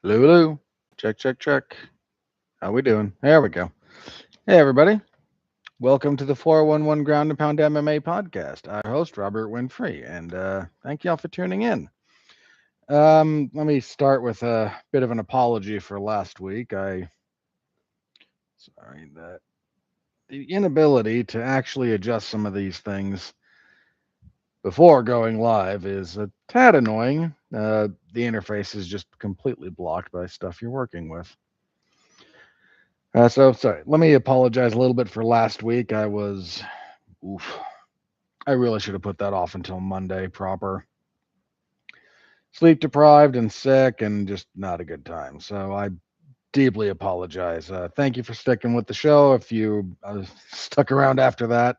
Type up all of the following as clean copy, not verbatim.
Lulu, check, check, check. How we doing? There we go. Hey, everybody. Welcome to the 411 Ground and Pound MMA podcast. I'm your host, Robert Winfrey, and thank y'all for tuning in. Let me start with a bit of an apology for last week. Sorry that the inability to actually adjust some of these things before going live is a tad annoying. The interface is just completely blocked by stuff you're working with. So sorry. Let me apologize a little bit for last week. Oof, I really should have put that off until Monday proper. Sleep deprived and sick and just not a good time. So I deeply apologize. Thank you for sticking with the show. If you stuck around after that,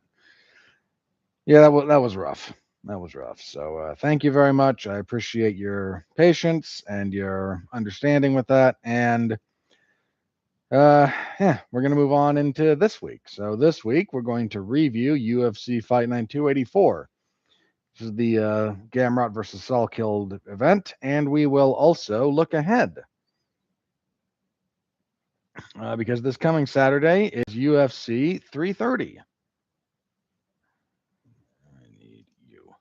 yeah, that was rough. That was rough. So thank you very much. I appreciate your patience and your understanding with that. And we're going to move on into this week. So this week we're going to review UFC Fight Night 284. This is the Gamrot versus Salkilld event, and we will also look ahead because this coming Saturday is UFC 330. I need you.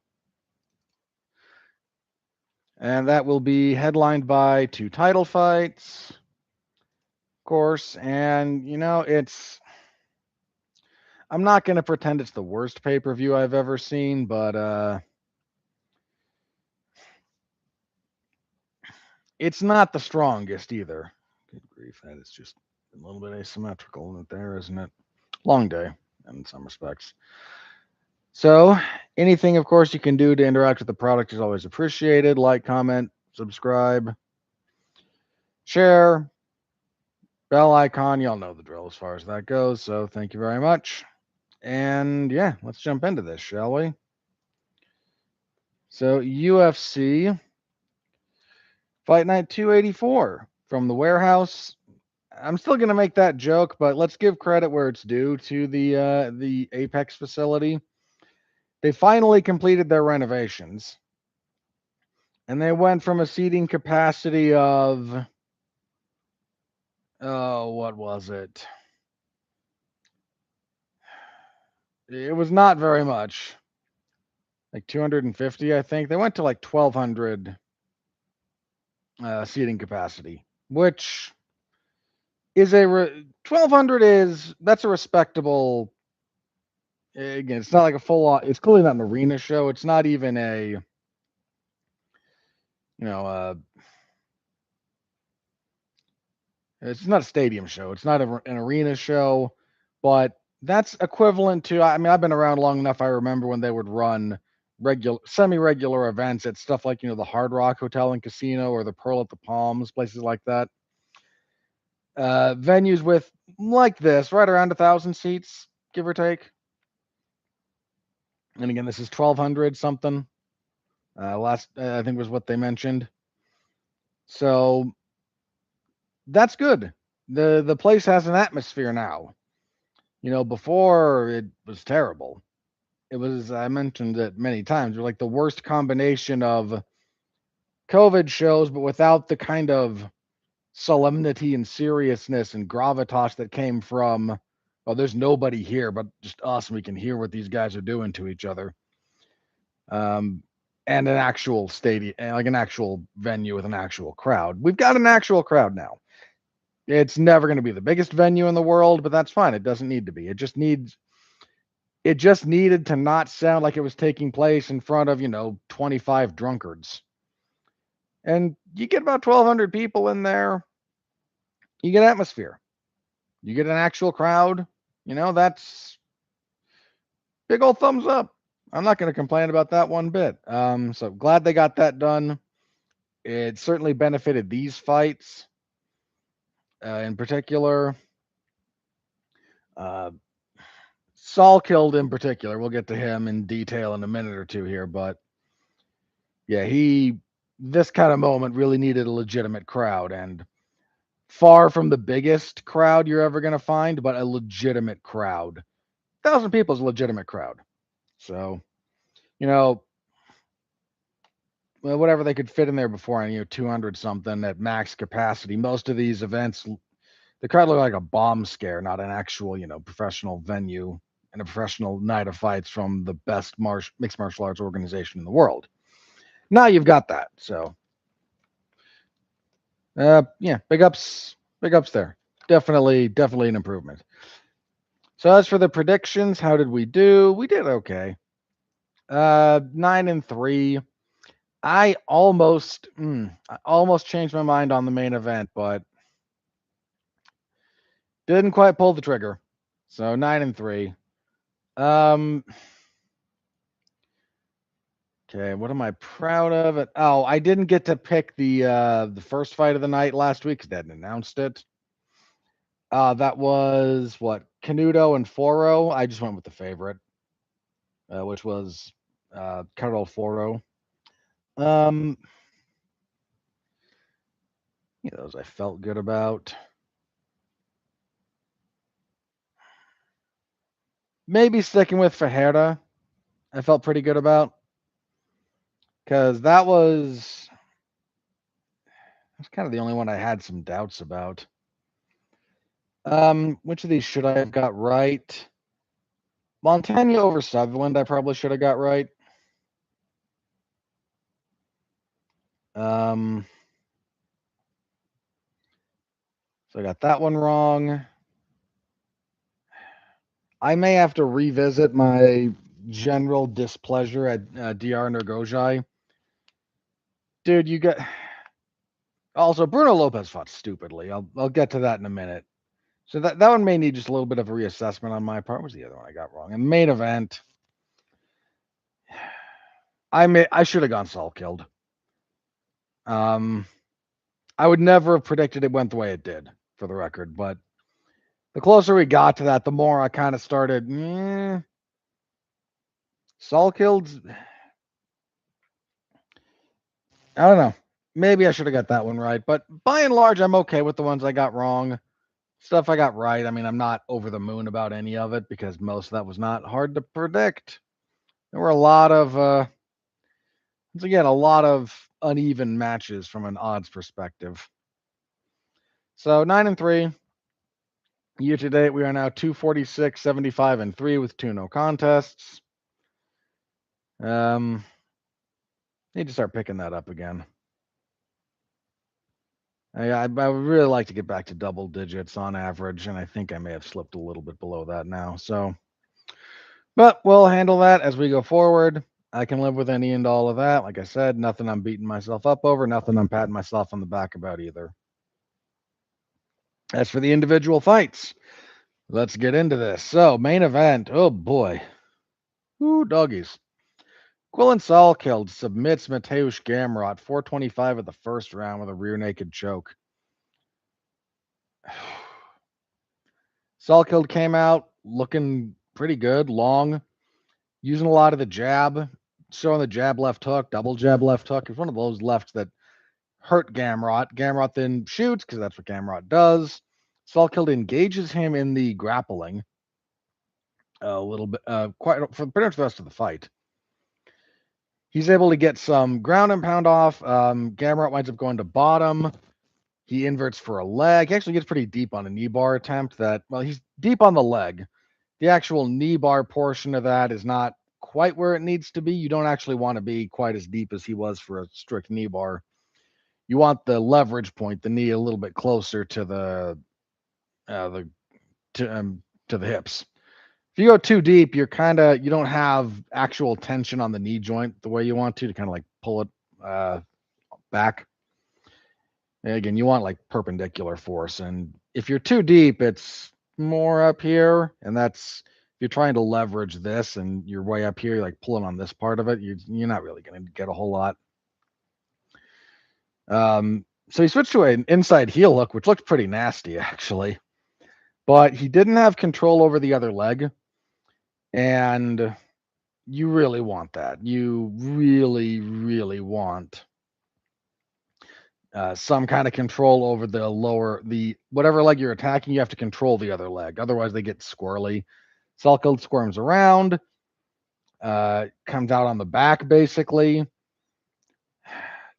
And that will be headlined by two title fights, of course. And, I'm not going to pretend it's the worst pay per view I've ever seen, but it's not the strongest either. Good grief, that is just a little bit asymmetrical there, isn't it? Long day in some respects. So, anything, of course, you can do to interact with the product is always appreciated. Like, comment, subscribe, share, bell icon. Y'all know the drill as far as that goes. So, thank you very much. And yeah, let's jump into this, shall we? So, UFC Fight Night 284 from the warehouse. I'm still gonna make that joke, but let's give credit where it's due to the Apex facility. They finally completed their renovations, and they went from a seating capacity of what was it? It was not very much, like 250, I think. They went to like 1,200 seating capacity, which is 1,200 is that's a respectable. Again, it's not like a full on. It's clearly not an arena show. It's not even a know, it's not a stadium show. It's not an arena show, but that's equivalent to. I mean, I've been around long enough. I remember when they would run semi-regular events at stuff like the Hard Rock Hotel and Casino or the Pearl at the Palms, places like that. Venues with like this, right around 1,000 seats, give or take. And again, this is 1,200 something. Last I think was what they mentioned. So that's good. The place has an atmosphere now. Before it was terrible. It was I mentioned it many times. Like the worst combination of COVID shows, but without the kind of solemnity and seriousness and gravitas that came from. Well, there's nobody here but just us, and we can hear what these guys are doing to each other. And an actual stadium, like an actual venue with an actual crowd. We've got an actual crowd now. It's never going to be the biggest venue in the world, but that's fine. It doesn't need to be. It just needed to not sound like it was taking place in front of, 25 drunkards. And you get about 1,200 people in there, you get atmosphere. You get an actual crowd, that's big old thumbs up. I'm not going to complain about that one bit. So glad they got that done. It certainly benefited these fights in particular. Salkilld in particular. We'll get to him in detail in a minute or two here, but yeah, this kind of moment really needed a legitimate crowd, and far from the biggest crowd you're ever going to find, but a legitimate crowd. 1,000 people is a legitimate crowd. So, whatever they could fit in there before, 200 something at max capacity. Most of these events, the crowd looked like a bomb scare, not an actual, professional venue and a professional night of fights from the best mixed martial arts organization in the world. Now you've got that. So, yeah, big ups there. Definitely an improvement. So as for the predictions, how did we do? We did okay. 9-3. I almost changed my mind on the main event, but didn't quite pull the trigger. So 9-3. Okay, what am I proud of? Oh, I didn't get to pick the first fight of the night last week because they hadn't announced it. That was what, Canuto and Foro. I just went with the favorite, which was Carol Foro. Those I felt good about. Maybe sticking with Fajera, I felt pretty good about, because that was kind of the only one I had some doubts about. Which of these should I have got right? Montana over Sutherland, I probably should have got right. So I got that one wrong. I may have to revisit my general displeasure at Dr. Nergojai. Dude, you got... Also, Bruno Lopez fought stupidly. I'll get to that in a minute. So that one may need just a little bit of a reassessment on my part. What was the other one I got wrong? In the main event, I should have gone Salkilld. I would never have predicted it went the way it did, for the record, but the closer we got to that, the more I kind of started, Salkild's, I don't know. Maybe I should have got that one right, but by and large, I'm okay with the ones I got wrong. Stuff I got right, I mean, I'm not over the moon about any of it because most of that was not hard to predict. There were a lot of, once again, a lot of uneven matches from an odds perspective. So 9-3. Year to date, we are now 246, 75, and 3 with 2 no contests. Need to start picking that up again. I would really like to get back to double digits on average, and I think I may have slipped a little bit below that now. So, but we'll handle that as we go forward. I can live with any and all of that. Like I said, nothing I'm beating myself up over, nothing I'm patting myself on the back about either. As for the individual fights, let's get into this. So, main event. Oh boy. Ooh, doggies. Quillan Salkilld submits Mateusz Gamrot 425 of the first round with a rear naked choke. Salkilld came out looking pretty good, long, using a lot of the jab, showing the jab left hook, double jab left hook. It's one of those lefts that hurt Gamrot. Gamrot then shoots because that's what Gamrot does. Salkilld engages him in the grappling a little bit, quite for pretty much the rest of the fight. He's able to get some ground and pound off. Gamrot winds up going to bottom. He inverts for a leg. He actually gets pretty deep on a knee bar attempt he's deep on the leg. The actual knee bar portion of that is not quite where it needs to be. You don't actually want to be quite as deep as he was for a strict knee bar. You want the leverage point, the knee a little bit closer to the hips. If you go too deep, you don't have actual tension on the knee joint the way you want to kind of like pull it back. And again, you want like perpendicular force. And if you're too deep, it's more up here. And that's, if you're trying to leverage this and you're way up here, you're like pulling on this part of it, you're not really going to get a whole lot. So he switched to an inside heel hook, which looked pretty nasty actually, but he didn't have control over the other leg. And you really want that. You really, really want some kind of control over the whatever leg you're attacking. You have to control the other leg. Otherwise, they get squirrely. Salkilld squirms around, comes out on the back, basically.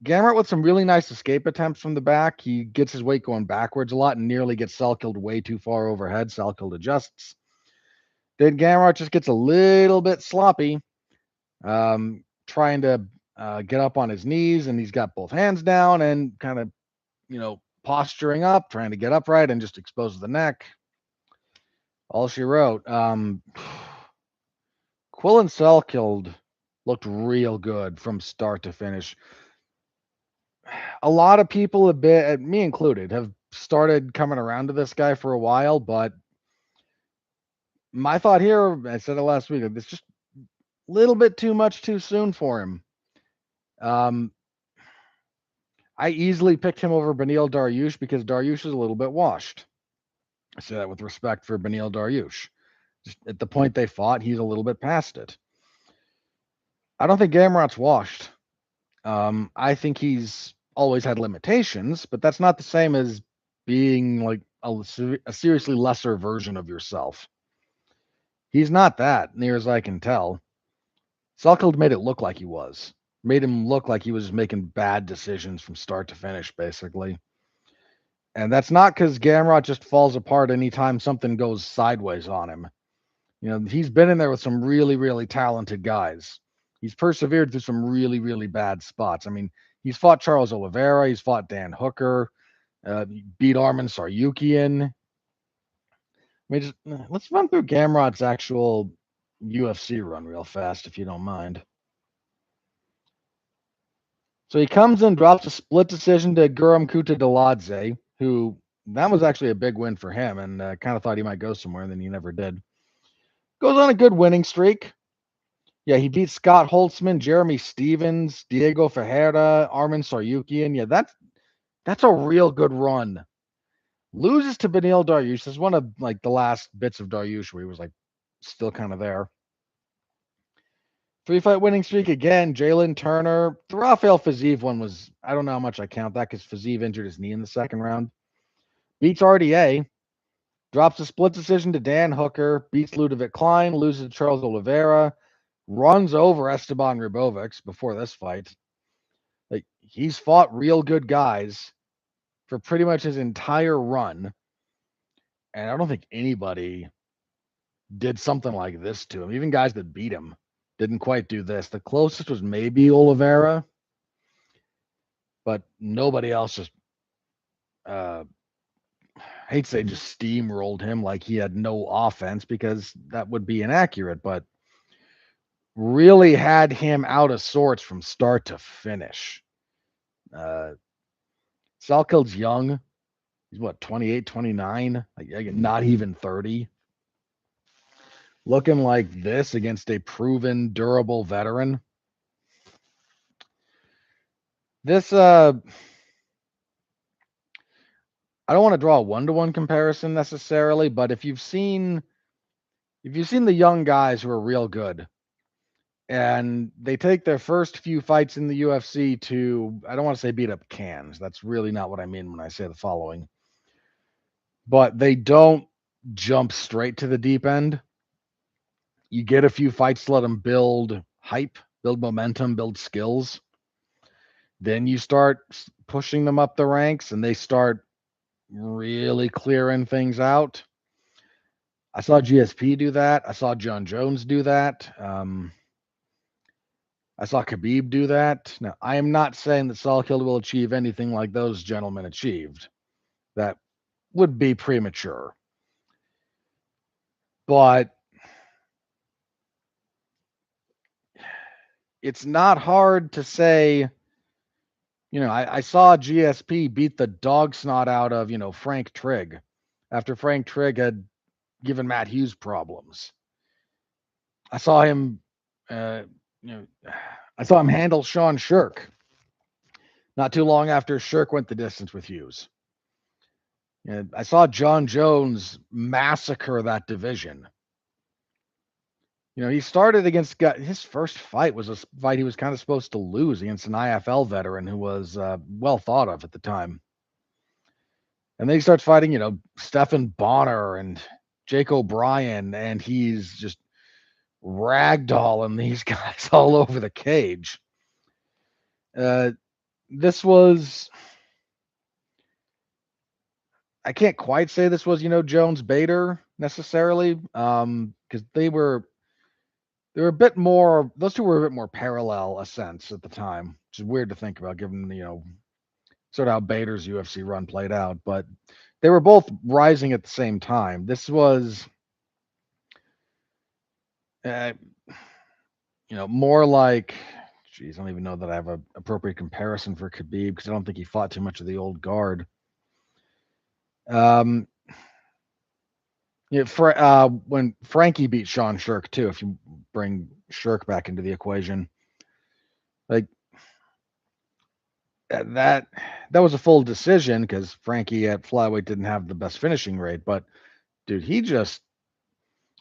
Gamrot with some really nice escape attempts from the back. He gets his weight going backwards a lot and nearly gets Salkilld way too far overhead. Salkilld adjusts. Then Gamrot just gets a little bit sloppy, trying to get up on his knees, and he's got both hands down and kind of, posturing up, trying to get upright, and just exposes the neck. All she wrote. Quillan Salkilld looked real good from start to finish. A lot of people have been, me included, have started coming around to this guy for a while, but my thought here, I said it last week, it's just a little bit too much too soon for him. I easily picked him over Beneil Dariush because Dariush is a little bit washed. I say that with respect for Beneil Dariush. Just at the point they fought, he's a little bit past it. I don't think Gamrot's washed. I think he's always had limitations, but that's not the same as being like a seriously lesser version of yourself. He's not that, near as I can tell. Salkilld made it look like he was. Made him look like he was making bad decisions from start to finish, basically. And that's not because Gamrot just falls apart anytime something goes sideways on him. He's been in there with some really, really talented guys. He's persevered through some really, really bad spots. I mean, he's fought Charles Oliveira. He's fought Dan Hooker. Beat Arman Tsarukyan. Let's run through Gamrot's actual UFC run real fast, if you don't mind. So he comes in, drops a split decision to Guram Kutateladze, who that was actually a big win for him, and kind of thought he might go somewhere, and then he never did. Goes on a good winning streak. Yeah, he beat Scott Holtzman, Jeremy Stevens, Diego Ferreira, Arman Tsarukyan. Yeah, that's a real good run. Loses to Beneil Dariush. This is one of like the last bits of Dariush where he was like still kind of there. 3-fight winning streak again. Jalen Turner. The Rafael Fiziev one was, I don't know how much I count that because Fiziev injured his knee in the second round. Beats RDA. Drops a split decision to Dan Hooker. Beats Ludovic Klein. Loses to Charles Oliveira. Runs over Esteban Ribovics before this fight. Like, he's fought real good guys for pretty much his entire run. And I don't think anybody did something like this to him. Even guys that beat him didn't quite do this. The closest was maybe Oliveira, but nobody else just, I hate to say just steamrolled him like he had no offense because that would be inaccurate, but really had him out of sorts from start to finish. Salkild's young. He's what, 28, 29? Like, not even 30. Looking like this against a proven, durable veteran. This, I don't want to draw a one-to-one comparison necessarily, but if you've seen the young guys who are real good, and they take their first few fights in the UFC to, I don't want to say beat up cans. That's really not what I mean when I say the following. But they don't jump straight to the deep end. You get a few fights to let them build hype, build momentum, build skills. Then you start pushing them up the ranks and they start really clearing things out. I saw GSP do that. I saw John Jones do that. I saw Khabib do that. Now, I am not saying that Salkilld will achieve anything like those gentlemen achieved. That would be premature. But it's not hard to say, I saw GSP beat the dog snot out of, Frank Trigg after Frank Trigg had given Matt Hughes problems. I saw him, I saw him handle Sean Shirk not too long after Shirk went the distance with Hughes. And I saw John Jones massacre that division. He started against his first fight was a fight he was kind of supposed to lose against an IFL veteran who was well thought of at the time. And then he starts fighting, Stephan Bonner and Jake O'Brien, and he's just ragdolling these guys all over the cage. this was, I can't quite say this was, Jones Bader necessarily, because they were a bit more. Those two were a bit more parallel a sense at the time, which is weird to think about, given sort of how Bader's UFC run played out. But they were both rising at the same time. This was, uh, more like. Geez, I don't even know that I have an appropriate comparison for Khabib because I don't think he fought too much of the old guard. Um, when Frankie beat Sean Shirk too, if you bring Shirk back into the equation, like that was a full decision because Frankie at flyweight didn't have the best finishing rate, but dude,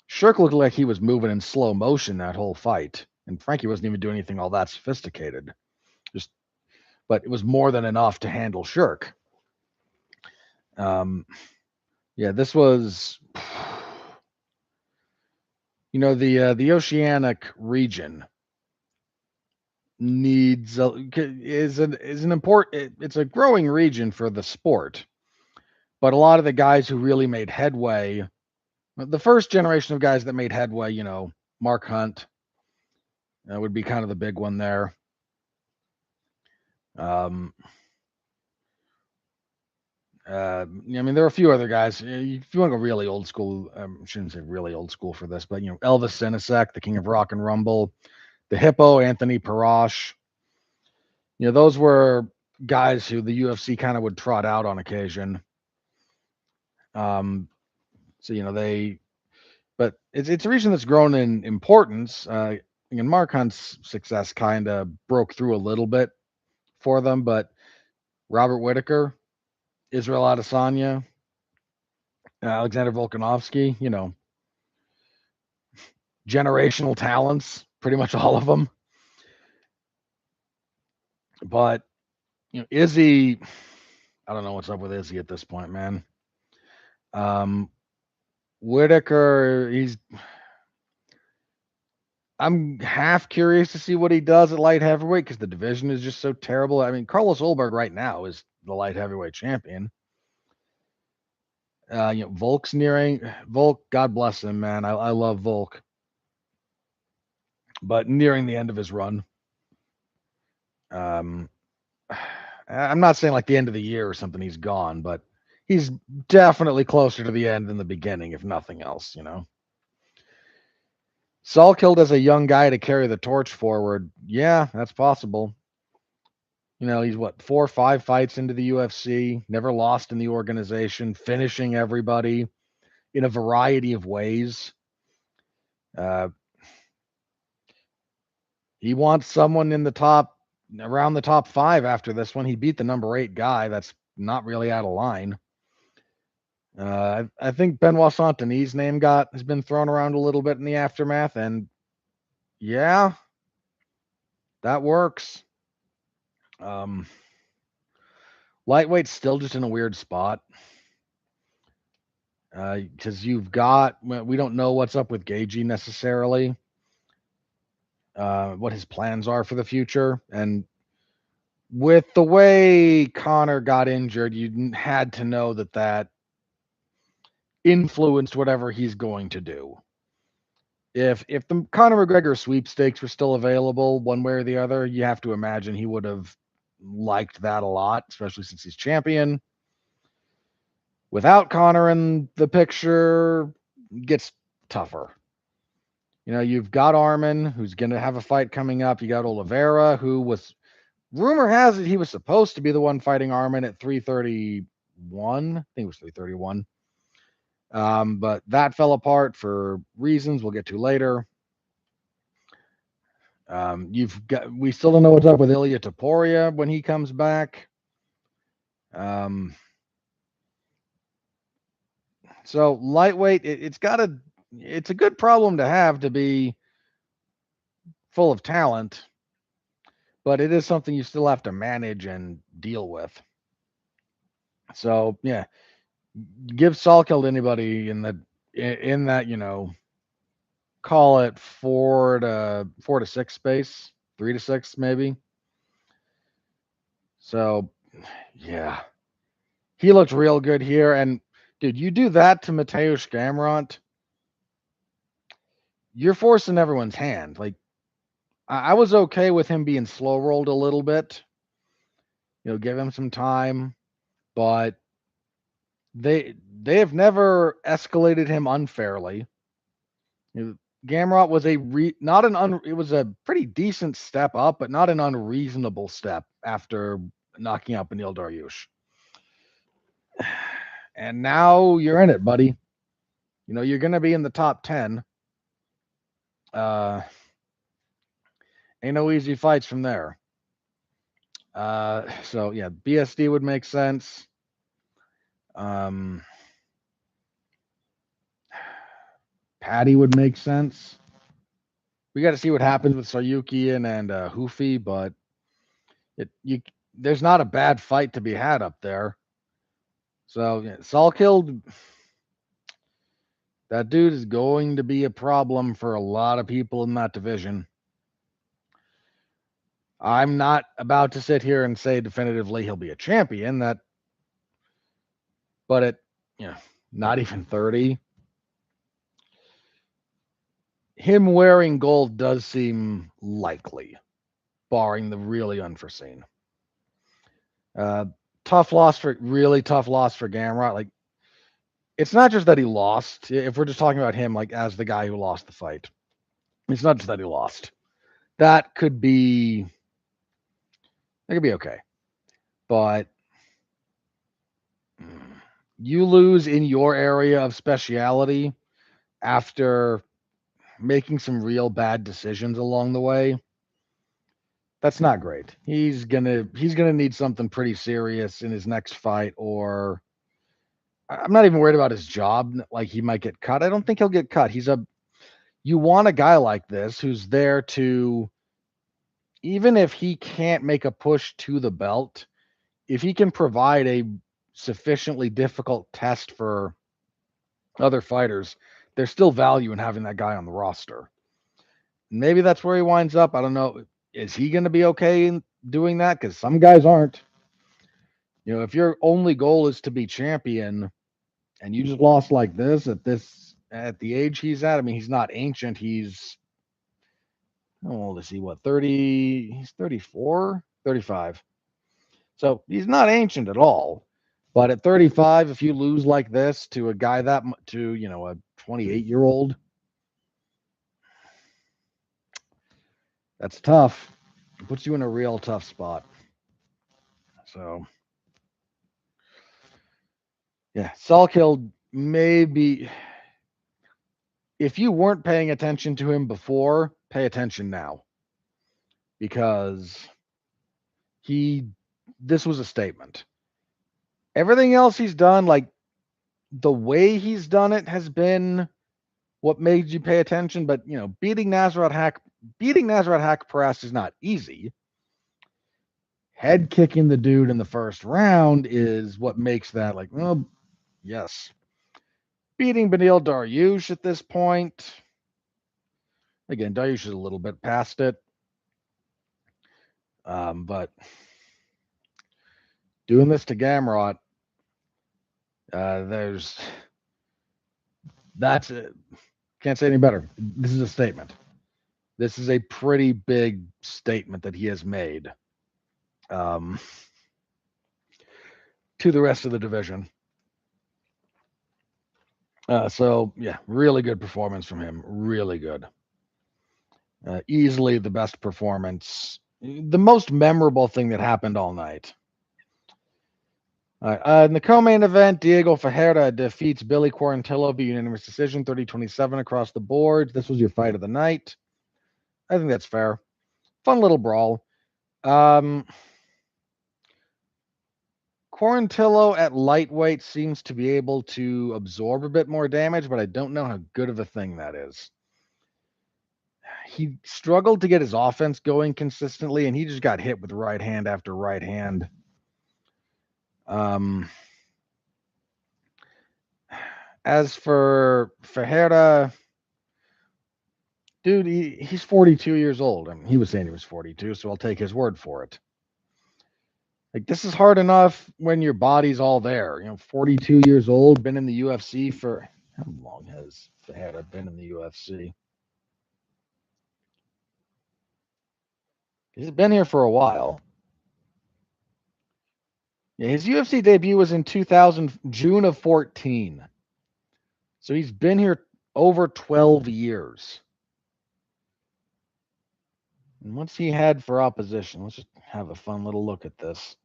Shirk looked like he was moving in slow motion that whole fight, and Frankie wasn't even doing anything all that sophisticated. But it was more than enough to handle Shirk. Yeah, this was, the Oceanic region is an important. It's a growing region for the sport, but a lot of the guys who really made headway, the first generation of guys that made headway, Mark Hunt would be kind of the big one there. I mean, there are a few other guys. If you want to go really old school, I shouldn't say really old school for this, but Elvis Sinisek, the King of Rock and Rumble, the Hippo, Anthony Parash. Those were guys who the UFC kind of would trot out on occasion. But it's a region that's grown in importance. And Mark Hunt's success kind of broke through a little bit for them, but Robert Whitaker, Israel Adesanya, Alexander Volkanovski, generational talents, pretty much all of them. But Izzy, I don't know what's up with Izzy at this point, man. Whitaker, I'm half curious to see what he does at light heavyweight because the division is just so terrible. I mean, Carlos Ulberg right now is the light heavyweight champion. Volk's nearing. Volk, God bless him, man. I love Volk, but nearing the end of his run. I'm not saying like the end of the year or something. He's gone, but he's definitely closer to the end than the beginning, if nothing else. Salkilld as a young guy to carry the torch forward. Yeah, that's possible. He's what, 4 or 5 fights into the UFC, never lost in the organization, finishing everybody in a variety of ways. He wants someone around the top 5 after this one. He beat the number 8 guy. That's not really out of line. I think Benoit Saint-Denis' name has been thrown around a little bit in the aftermath, and yeah, that works. Lightweight's still just in a weird spot because we don't know what's up with Gagey necessarily, what his plans are for the future, and with the way Conor got injured, you had to know that influenced whatever he's going to do. If the Conor McGregor sweepstakes were still available one way or the other, you have to imagine he would have liked that a lot, especially since he's champion. Without Conor in the picture, it gets tougher. You've got Arman, who's going to have a fight coming up. You got Oliveira, who was, rumor has it, he was supposed to be the one fighting Arman at 331. I think it was 331. But that fell apart for reasons we'll get to later. We still don't know what's up with Ilya Topuria when he comes back. So lightweight, it's a good problem to have to be full of talent, but it is something you still have to manage and deal with. So yeah, give Salkilld anybody in that, call it 4 to 6 space, 3 to 6 maybe. So, yeah. He looked real good here. And, dude, you do that to Mateusz Gamrot, you're forcing everyone's hand. Like, I was okay with him being slow rolled a little bit, give him some time, but they have never escalated him unfairly. Gamrot was it was a pretty decent step up, but not an unreasonable step after knocking out Beneil Dariush. And now you're in it, buddy. You're going to be in the top 10. Ain't no easy fights from there. So yeah, BSD would make sense. Patty would make sense. We got to see what happens with Saryukian and Hoofy, but there's not a bad fight to be had up there. So yeah, Salkilld, that dude is going to be a problem for a lot of people in that division. I'm not about to sit here and say definitively he'll be a champion. But at not even 30, him wearing gold does seem likely, barring the really unforeseen. Really tough loss for Gamrot. Like, it's not just that he lost. If we're just talking about him, like, as the guy who lost the fight, it's not just that he lost. That could be okay. But you lose in your area of speciality after making some real bad decisions along the way. That's not great. He's gonna need something pretty serious in his next fight, or I'm not even worried about his job. Like, he might get cut. I don't think he'll get cut. You want a guy like this who's there to, even if he can't make a push to the belt, if he can provide a sufficiently difficult test for other fighters, there's still value in having that guy on the roster. Maybe that's where he winds up. I don't know. Is he going to be okay in doing that? Because some guys aren't. If your only goal is to be champion and you just lost like this at the age he's at, I mean, he's not ancient. He's, how old is he? What, 30? He's 34, 35. So he's not ancient at all. But at 35, if you lose like this to a guy a 28-year-old, that's tough. It puts you in a real tough spot. So, yeah, Salkilld, maybe, if you weren't paying attention to him before, pay attention now, because this was a statement. Everything else he's done, like, the way he's done it has been what made you pay attention. But beating Nasrat Haqparast is not easy. Head kicking the dude in the first round is what makes that, like, well, yes. Beating Beneil Dariush at this point, again, Dariush is a little bit past it, but doing this to Gamrot, that's it. Can't say any better. This is a statement. This is a pretty big statement that he has made to the rest of the division. So, yeah, really good performance from him. Really good. Easily the best performance. The most memorable thing that happened all night. In the co-main event, Diego Ferreira defeats Billy Quarantillo via unanimous decision, 30-27 across the board. This was your fight of the night. I think that's fair. Fun little brawl. Quarantillo at lightweight seems to be able to absorb a bit more damage, but I don't know how good of a thing that is. He struggled to get his offense going consistently, and he just got hit with right hand after right hand. As for Ferreira, dude, he's 42 years old. I mean, he was saying he was 42, so I'll take his word for it. Like, this is hard enough when your body's all there. 42 years old, been in the UFC for how long has Fajeda been in the UFC? He's been here for a while. Yeah, his UFC debut was in 2000, June of 14. So he's been here over 12 years. And what's he had for opposition? Let's just have a fun little look at this.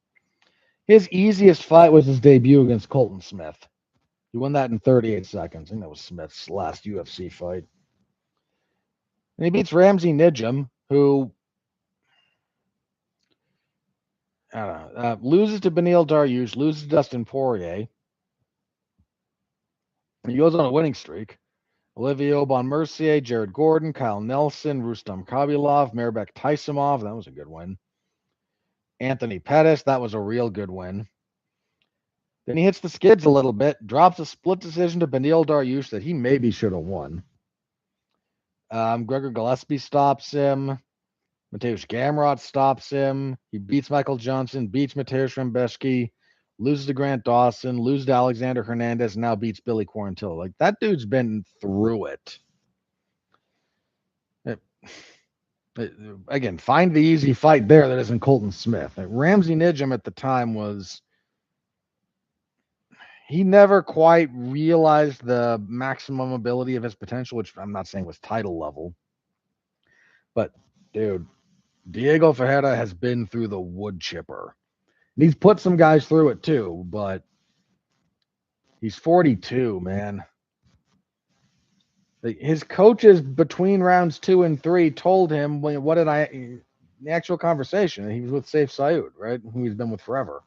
His easiest fight was his debut against Colton Smith. He won that in 38 seconds. I think that was Smith's last UFC fight. And he beats Ramsey Nijem, who I don't know, loses to Beneil Dariush, loses to Dustin Poirier. He goes on a winning streak. Olivier Aubin-Mercier, Jared Gordon, Kyle Nelson, Rustam Khabilov, Mairbek Taisimov. That was a good win. Anthony Pettis. That was a real good win. Then he hits the skids a little bit, drops a split decision to Beneil Dariush that he maybe should have won. Gregor Gillespie stops him. Mateusz Gamrot stops him. He beats Michael Johnson, beats Mateusz Rebecki, loses to Grant Dawson, loses to Alexander Hernandez, and now beats Billy Quarantillo. Like, that dude's been through it. Again, find the easy fight there that isn't Colton Smith. Ramsey Nijem at the time he never quite realized the maximum ability of his potential, which I'm not saying was title level. But, dude, Diego Fajeda has been through the wood chipper. He's put some guys through it too, but he's 42, man. His coaches between rounds 2 and 3 told him, the actual conversation, he was with Saif Saud, right? Who he's been with forever.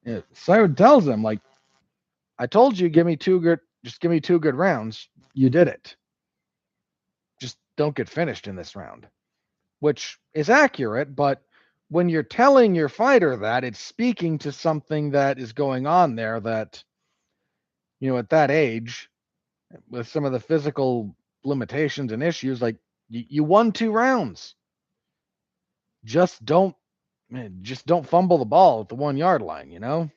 Yeah, Saud tells him, like, I told you, give me two good rounds. You did it. Just don't get finished in this round, which is accurate, but when you're telling your fighter that, it's speaking to something that is going on there that, at that age, with some of the physical limitations and issues, like, you won 2 rounds. Just don't fumble the ball at the 1-yard line, So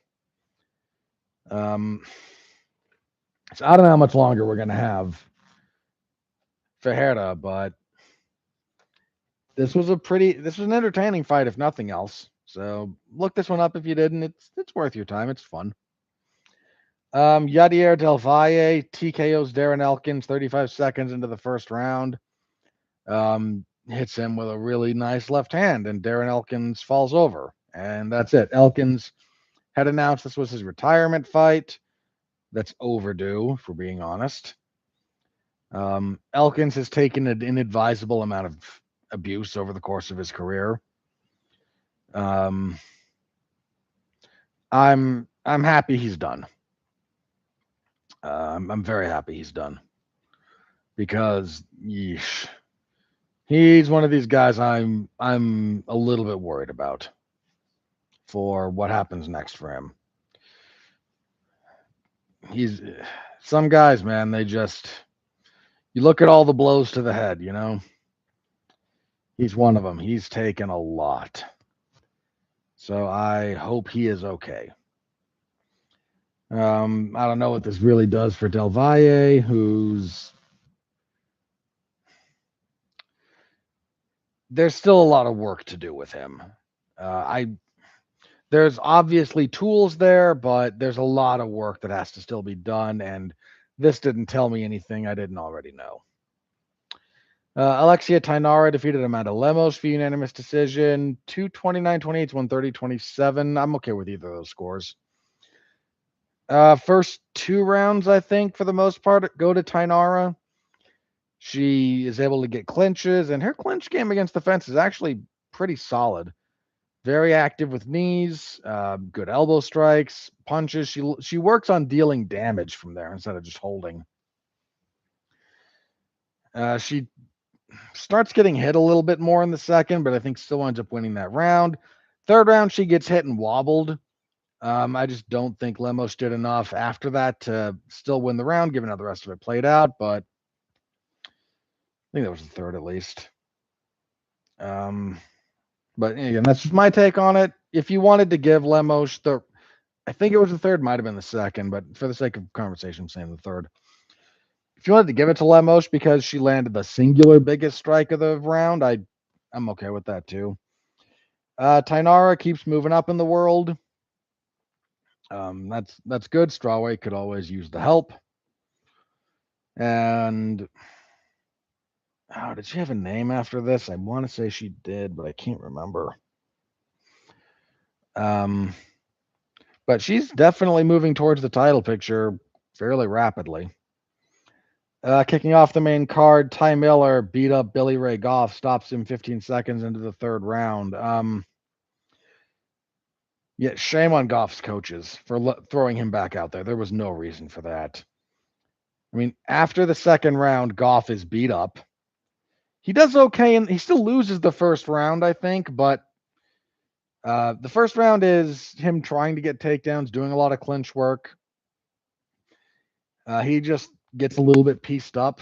I don't know how much longer we're gonna have Fajeda, but this was an entertaining fight, if nothing else. So look this one up if you didn't. It's worth your time. It's fun. Yadier Del Valle TKO's Darren Elkins 35 seconds into the first round. Hits him with a really nice left hand, and Darren Elkins falls over. And that's it. Elkins had announced this was his retirement fight. That's overdue, if we're being honest. Elkins has taken an inadvisable amount of abuse over the course of his career. I'm happy he's done. I'm very happy he's done because he's one of these guys I'm a little bit worried about for what happens next for him. He's some guys, man, you look at all the blows to the head, He's one of them. He's taken a lot. So I hope he is okay. I don't know what this really does for Del Valle, there's still a lot of work to do with him. There's obviously tools there, but there's a lot of work that has to still be done, and this didn't tell me anything I didn't already know. Alexia Tainara defeated Amanda Lemos for unanimous decision. 229-28 to 130-27. I'm okay with either of those scores. First 2 rounds, I think, for the most part, go to Tainara. She is able to get clinches, and her clinch game against the fence is actually pretty solid. Very active with knees, good elbow strikes, punches. She works on dealing damage from there instead of just holding. She starts getting hit a little bit more in the second, but I think still ends up winning that round. Third round, she gets hit and wobbled. I just don't think Lemos did enough after that to still win the round, given how the rest of it played out, but I think that was the third at least. But again, that's just my take on it. If you wanted to give Lemos I think it was the third, might have been the second, but for the sake of conversation, I'm saying the third. If you wanted to give it to Lemos because she landed the singular biggest strike of the round, I'm okay with that too. Tainara keeps moving up in the world. That's good. Strawweight could always use the help. And did she have a name after this? I want to say she did, but I can't remember. But she's definitely moving towards the title picture fairly rapidly. Kicking off the main card, Ty Miller beat up Billy Ray Goff, stops him 15 seconds into the third round. Yeah, shame on Goff's coaches for throwing him back out there. There was no reason for that. I mean, after the second round, Goff is beat up. He does okay, and he still loses the first round, I think, but the first round is him trying to get takedowns, doing a lot of clinch work. He just gets a little bit pieced up.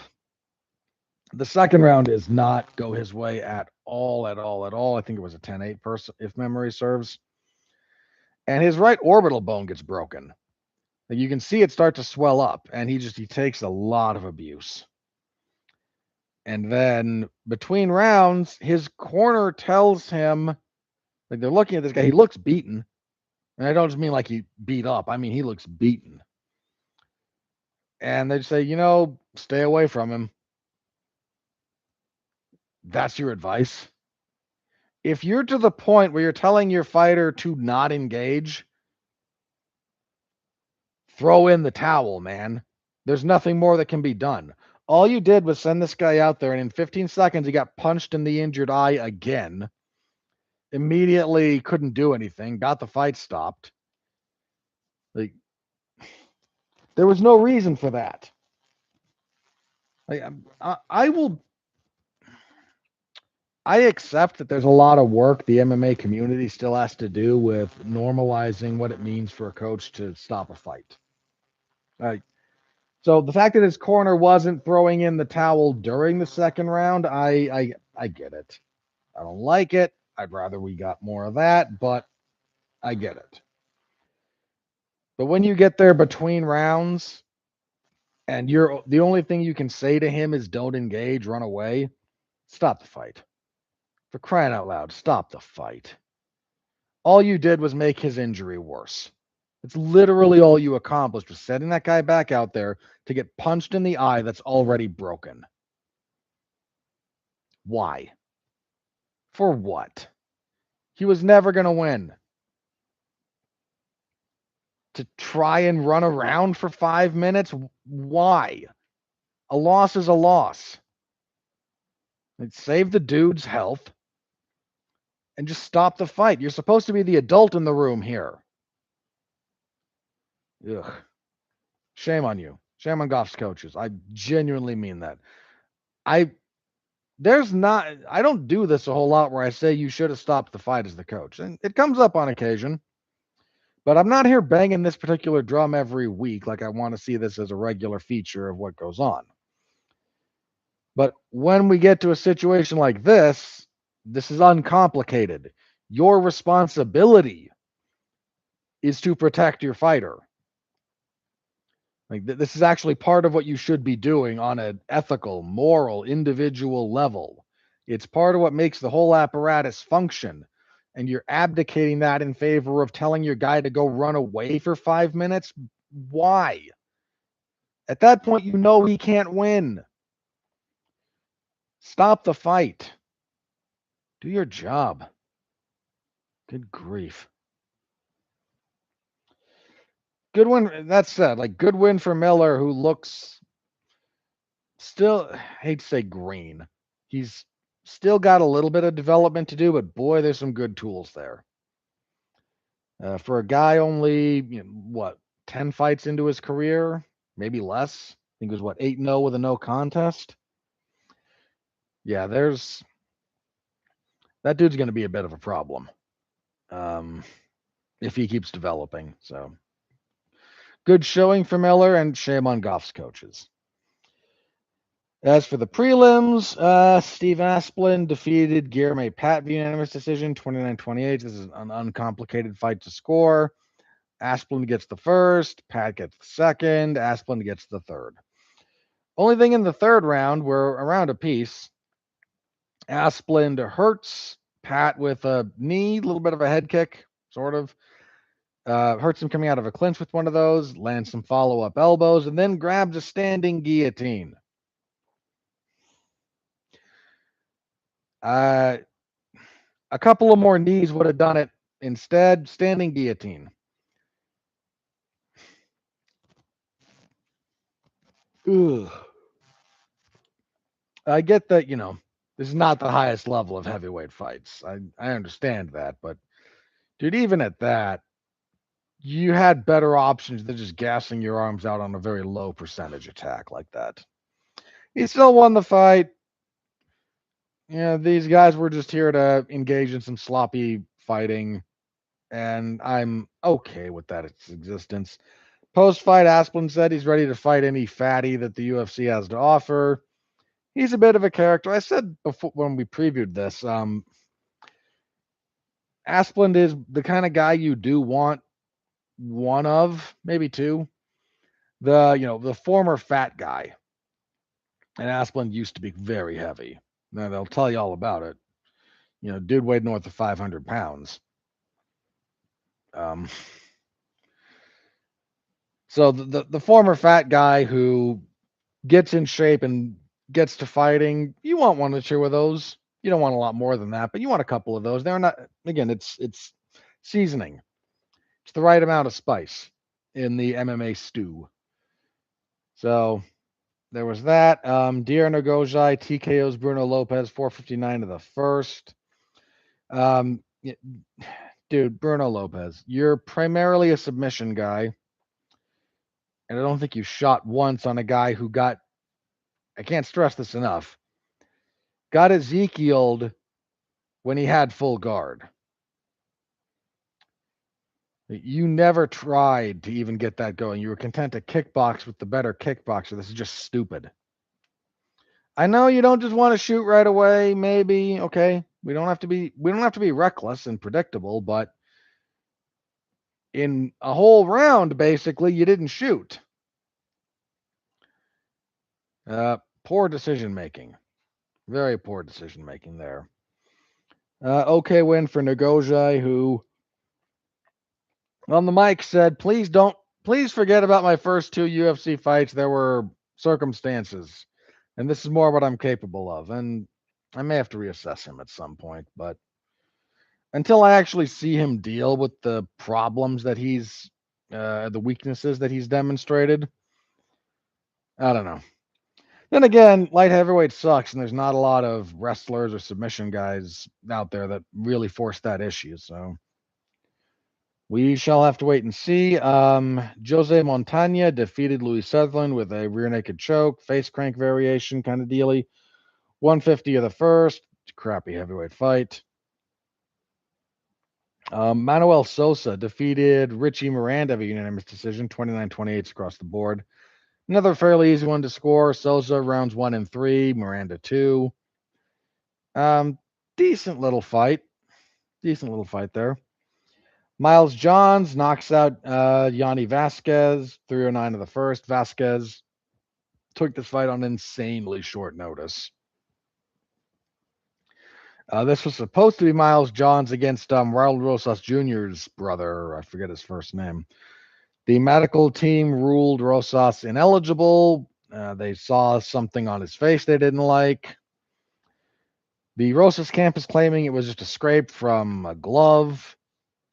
The second round is not go his way at all. I think it was a 10-8 if memory serves. And his right orbital bone gets broken. Like you can see it start to swell up, and he takes a lot of abuse. And then between rounds, his corner tells him, like they're looking at this guy, he looks beaten. And I don't just mean like he beat up. I mean he looks beaten. And they say, stay away from him. That's your advice. If you're to the point where you're telling your fighter to not engage, throw in the towel, man. There's nothing more that can be done. All you did was send this guy out there, and in 15 seconds, he got punched in the injured eye again. Immediately couldn't do anything, got the fight stopped. Like, there was no reason for that. Like, I accept that there's a lot of work the MMA community still has to do with normalizing what it means for a coach to stop a fight. So the fact that his corner wasn't throwing in the towel during the second round, I get it. I don't like it. I'd rather we got more of that, but I get it. But when you get there between rounds and the only thing you can say to him is don't engage, run away, stop the fight. For crying out loud, stop the fight. All you did was make his injury worse. It's literally all you accomplished was setting that guy back out there to get punched in the eye that's already broken. Why? For what? He was never going to win. To try and run around for 5 minutes? Why? A loss is a loss. Like, save the dude's health and just stop the fight. You're supposed to be the adult in the room here. Ugh. Shame on you. Shame on Goff's coaches. I genuinely mean that. I don't do this a whole lot where I say you should have stopped the fight as the coach. And it comes up on occasion. But I'm not here banging this particular drum every week like I want to see this as a regular feature of what goes on. But when we get to a situation like this is uncomplicated. Your responsibility is to protect your fighter. Like this is actually part of what you should be doing on an ethical, moral, individual level. It's part of what makes the whole apparatus function. And you're abdicating that in favor of telling your guy to go run away for 5 minutes. Why? At that point, you know he can't win. Stop the fight. Do your job. Good grief. Good win. That said, like good win for Miller, who looks still, I hate to say green. He's still got a little bit of development to do, but boy, there's some good tools there. For a guy only, 10 fights into his career, maybe less. I think it was 8-0 with a no contest. Yeah, that dude's going to be a bit of a problem if he keeps developing. So good showing for Miller, and shame on Goff's coaches. As for the prelims, Steve Asplin defeated Guillermo Pat via unanimous decision, 29-28. This is an uncomplicated fight to score. Asplin gets the first, Pat gets the second, Asplin gets the third. Only thing in the third round, we're around a piece. Asplin hurts Pat with a knee, a little bit of a head kick, sort of. Hurts him coming out of a clinch with one of those, lands some follow-up elbows, and then grabs a standing guillotine. A couple of more knees would have done it. Instead, standing guillotine. Ugh. I get that, this is not the highest level of heavyweight fights. I understand that, but dude, even at that, you had better options than just gassing your arms out on a very low percentage attack like that. He still won the fight. These guys were just here to engage in some sloppy fighting, and I'm okay with that its existence. Post-fight, Asplin said he's ready to fight any fatty that the UFC has to offer. He's a bit of a character. I said before when we previewed this, Asplin is the kind of guy you do want one of, maybe two. The former fat guy. And Asplin used to be very heavy. Now they'll tell you all about it. Dude weighed north of 500 pounds. So the former fat guy who gets in shape and gets to fighting, you want one or two of those. You don't want a lot more than that, but you want a couple of those. They're not, again, it's seasoning. It's the right amount of spice in the MMA stew. So there was that. Dern Nogozai TKO's Bruno Lopez, 4:59 to the first. Dude, Bruno Lopez, you're primarily a submission guy. And I don't think you shot once on a guy who got, I can't stress this enough, got Ezekiel'd when he had full guard. You never tried to even get that going. You were content to kickbox with the better kickboxer. This is just stupid. I know you don't just want to shoot right away, maybe. Okay. We don't have to be reckless and predictable, but in a whole round, basically, you didn't shoot. Poor decision making. Very poor decision making there. Okay win for Nogozai, who on the mic said, please forget about my first two UFC fights. There were circumstances, and this is more what I'm capable of. And I may have to reassess him at some point, but until I actually see him deal with the problems that the weaknesses that he's demonstrated, I don't know. Then again, light heavyweight sucks, and there's not a lot of wrestlers or submission guys out there that really force that issue. So we shall have to wait and see. Jose Montaña defeated Louis Sutherland with a rear naked choke, face crank variation kind of dealy. 150 of the first. Crappy heavyweight fight. Manuel Sosa defeated Richie Miranda via unanimous decision, 29-28 across the board. Another fairly easy one to score. Sosa rounds 1 and 3, Miranda 2. Decent little fight there. Miles Johns knocks out Yanni Vasquez, 309 of the first. Vasquez took this fight on insanely short notice. This was supposed to be Miles Johns against Raul Rosas Jr.'s brother. I forget his first name. The medical team ruled Rosas ineligible. They saw something on his face they didn't like. The Rosas camp is claiming it was just a scrape from a glove.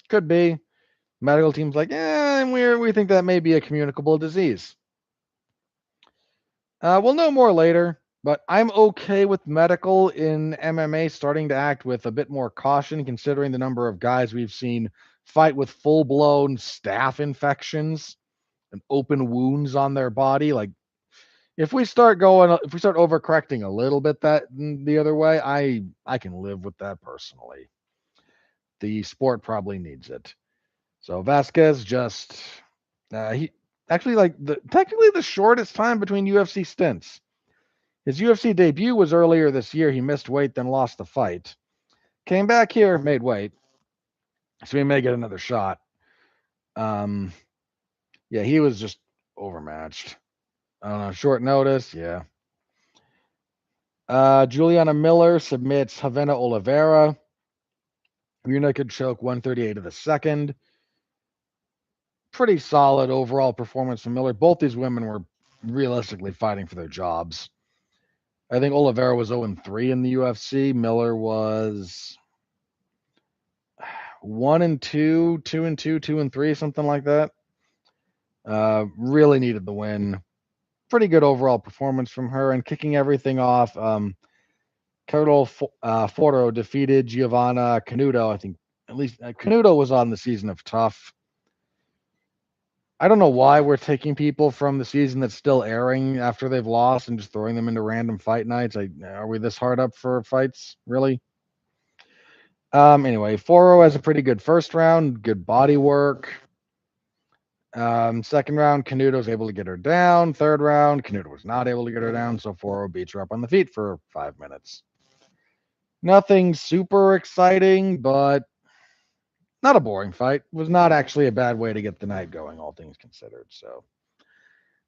Could be. Medical team's like, we think that may be a communicable disease. We'll know more later, but I'm okay with medical in MMA starting to act with a bit more caution, considering the number of guys we've seen fight with full-blown staph infections and open wounds on their body. Like, if we start overcorrecting a little bit that the other way, I can live with that personally. The sport probably needs it. So Vasquez just he actually technically the shortest time between UFC stints. His UFC debut was earlier this year. He missed weight, then lost the fight. Came back here, made weight. So he may get another shot. Yeah, he was just overmatched. I don't know, short notice, yeah. Juliana Miller submits Havana Oliveira. Rear naked choke, 138 of the second. Pretty solid overall performance from Miller. Both these women were realistically fighting for their jobs. I think Oliveira was 0-3 in the UFC. Miller was 1-2, 2-2, 2-3, something like that. Really needed the win. Pretty good overall performance from her, and kicking everything off. Carlo Foro defeated Giovanna Canuto. I think at least Canuto was on the season of Tough. I don't know why we're taking people from the season that's still airing after they've lost and just throwing them into random fight nights. Are we this hard up for fights? Really? Anyway, Foro has a pretty good first round, good body work. Second round, Canuto was able to get her down. Third round, Canuto was not able to get her down, so Foro beats her up on the feet for 5 minutes. Nothing super exciting, but not a boring fight. Was not actually a bad way to get the night going, all things considered. So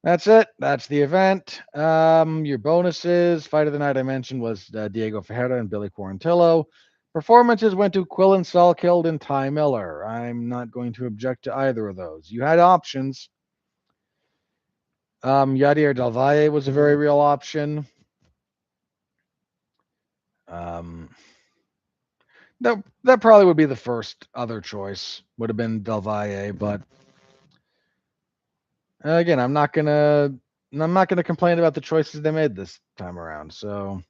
that's it. That's the event. Your bonuses. Fight of the night I mentioned was Diego Ferreira and Billy Quarantillo. Performances went to Quillan Salkilld and Ty Miller. I'm not going to object to either of those. You had options. Yadier Del Valle was a very real option. That probably would be the first other choice. Would have been Del Valle, but again, I'm not gonna complain about the choices they made this time around. So,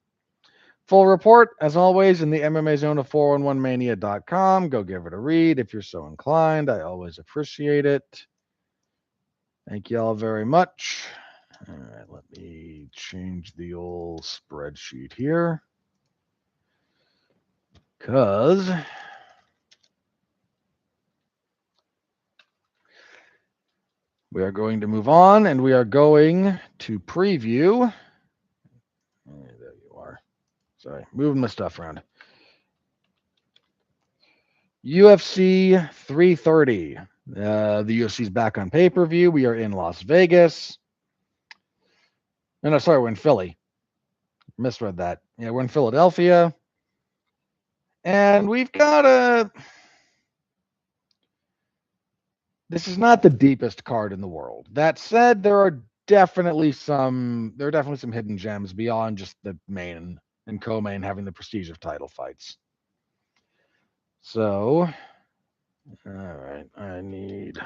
full report as always in the MMA Zone of 411mania.com. Go give it a read if you're so inclined. I always appreciate it. Thank you all very much. All right, let me change the old spreadsheet here. Because we are going to move on and we are going to preview. There you are. Sorry, moving my stuff around. UFC 330. The UFC's back on pay-per-view. We are in Las Vegas. No, sorry, we're in Philly. Misread that. Yeah, we're in Philadelphia. And we've got this is not the deepest card in the world. That said, there are definitely some hidden gems beyond just the main and co-main having the prestige of title fights. So, all right, I need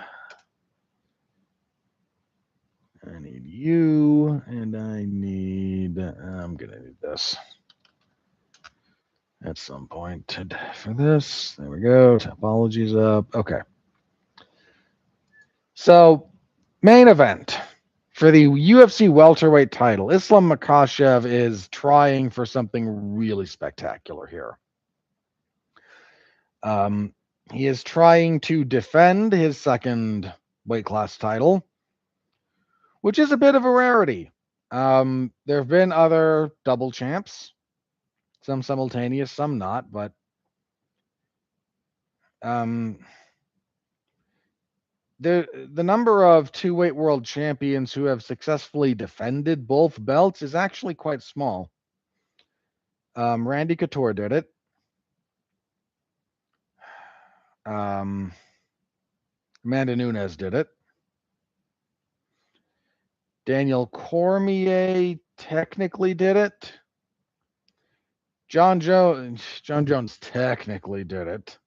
you, and I'm gonna need this at some point for this. There we go. Topology's up. Okay. So, main event for the UFC welterweight title. Islam Makhachev is trying for something really spectacular here. He is trying to defend his second weight class title, which is a bit of a rarity. There have been other double champs, some simultaneous, some not, but the number of two-weight world champions who have successfully defended both belts is actually quite small. Randy Couture did it. Amanda Nunes did it. Daniel Cormier technically did it. John Jones technically did it.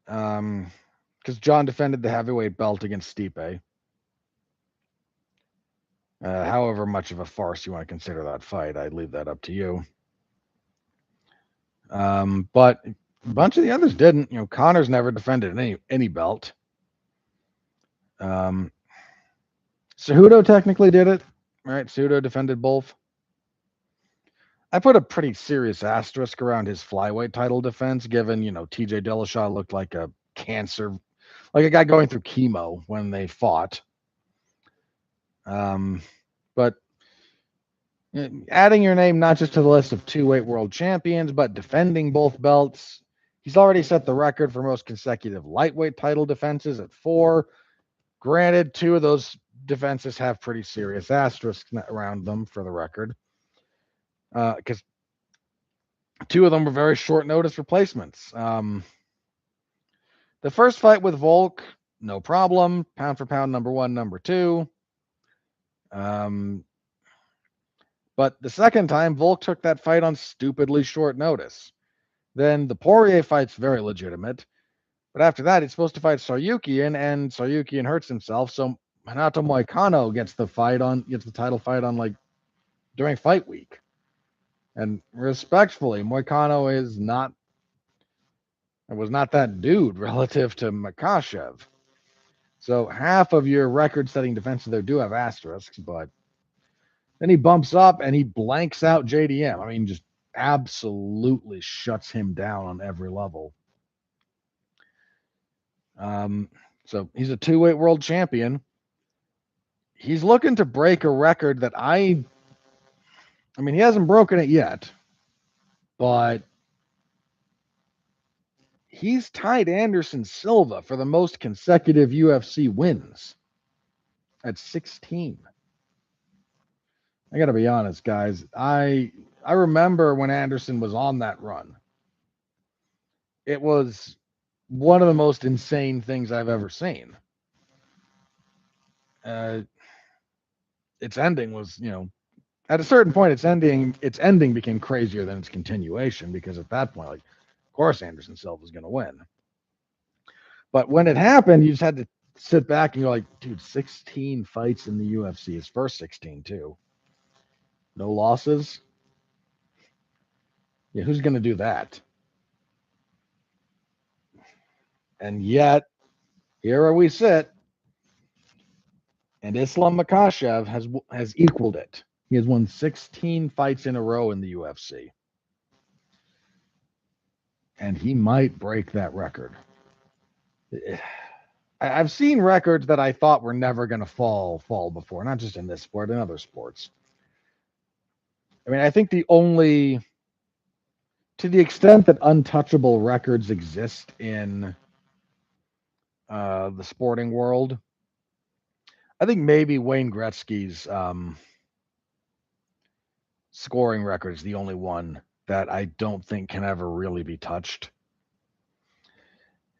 Because John defended the heavyweight belt against Stipe. However much of a farce you want to consider that fight, I'd leave that up to you. But a bunch of the others didn't. You know, Connor's never defended any belt. Cejudo technically did it, right? Cejudo defended both. I put a pretty serious asterisk around his flyweight title defense, given, TJ Dillashaw looked like a cancer, like a guy going through chemo when they fought. But adding your name not just to the list of 2-weight world champions, but defending both belts. He's already set the record for most consecutive lightweight title defenses at 4. Granted, 2 of those defenses have pretty serious asterisks around them for the record, because 2 of them were very short notice replacements. The first fight with Volk, no problem. Pound for pound, number 1, number 2. But the second time, Volk took that fight on stupidly short notice. Then the Poirier fight's very legitimate. But after that, he's supposed to fight Tsarukyan, and Tsarukyan hurts himself. So Renato Moicano gets the title fight on like during fight week. And respectfully, Moicano was not that dude relative to Makhachev. So half of your record-setting defenses there do have asterisks, but then he bumps up and he blanks out JDM. I mean, just absolutely shuts him down on every level. So he's a 2-weight world champion. He's looking to break a record that I mean, he hasn't broken it yet, but he's tied Anderson Silva for the most consecutive UFC wins at 16. I got to be honest, guys. I remember when Anderson was on that run. It was one of the most insane things I've ever seen. Its ending was, at a certain point, its ending became crazier than its continuation, because at that point, like, of course, Anderson Silva was going to win. But when it happened, you just had to sit back and go like, dude, 16 fights in the UFC. His first 16 too. No losses. Yeah, who's going to do that? And yet, here we sit, and Islam Makhachev has equaled it. He has won 16 fights in a row in the UFC. And he might break that record. I've seen records that I thought were never going to fall before, not just in this sport, in other sports. I mean, I think to the extent that untouchable records exist in the sporting world, I think maybe Wayne Gretzky's scoring record is the only one that I don't think can ever really be touched.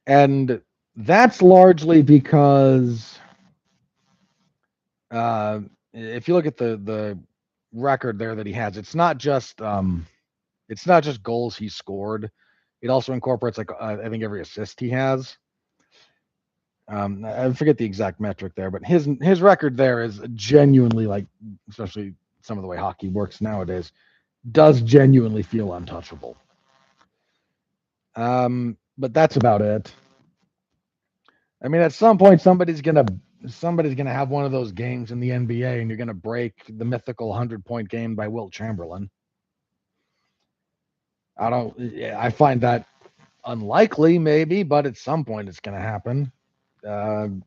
And that's largely because if you look at the record there that he has, it's not just goals he scored. It also incorporates I think every assist he has. I forget the exact metric there, but his record there is genuinely, like, especially some of the way hockey works nowadays, does genuinely feel untouchable. But that's about it. I mean, at some point, somebody's gonna have one of those games in the NBA, and you're gonna break the mythical 100-point game by Wilt Chamberlain. I find that unlikely, maybe, but at some point it's gonna happen. The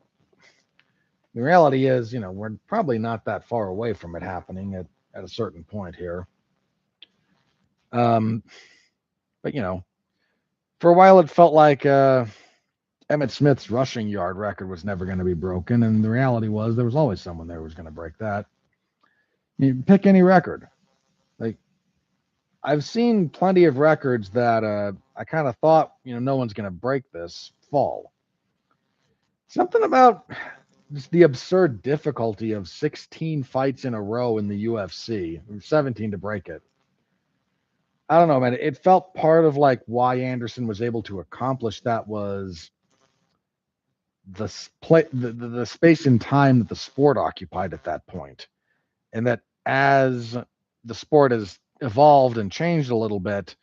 reality is, we're probably not that far away from it happening at a certain point here. But for a while it felt like Emmett Smith's rushing yard record was never going to be broken, and the reality was there was always someone there who was going to break that. You pick any record. Like, I've seen plenty of records that I kind of thought, no one's going to break this fall. Something about just the absurd difficulty of 16 fights in a row in the UFC, 17 to break it. I don't know, man. It felt part of like why Anderson was able to accomplish that was the space and time that the sport occupied at that point. And that as the sport has evolved and changed a little bit,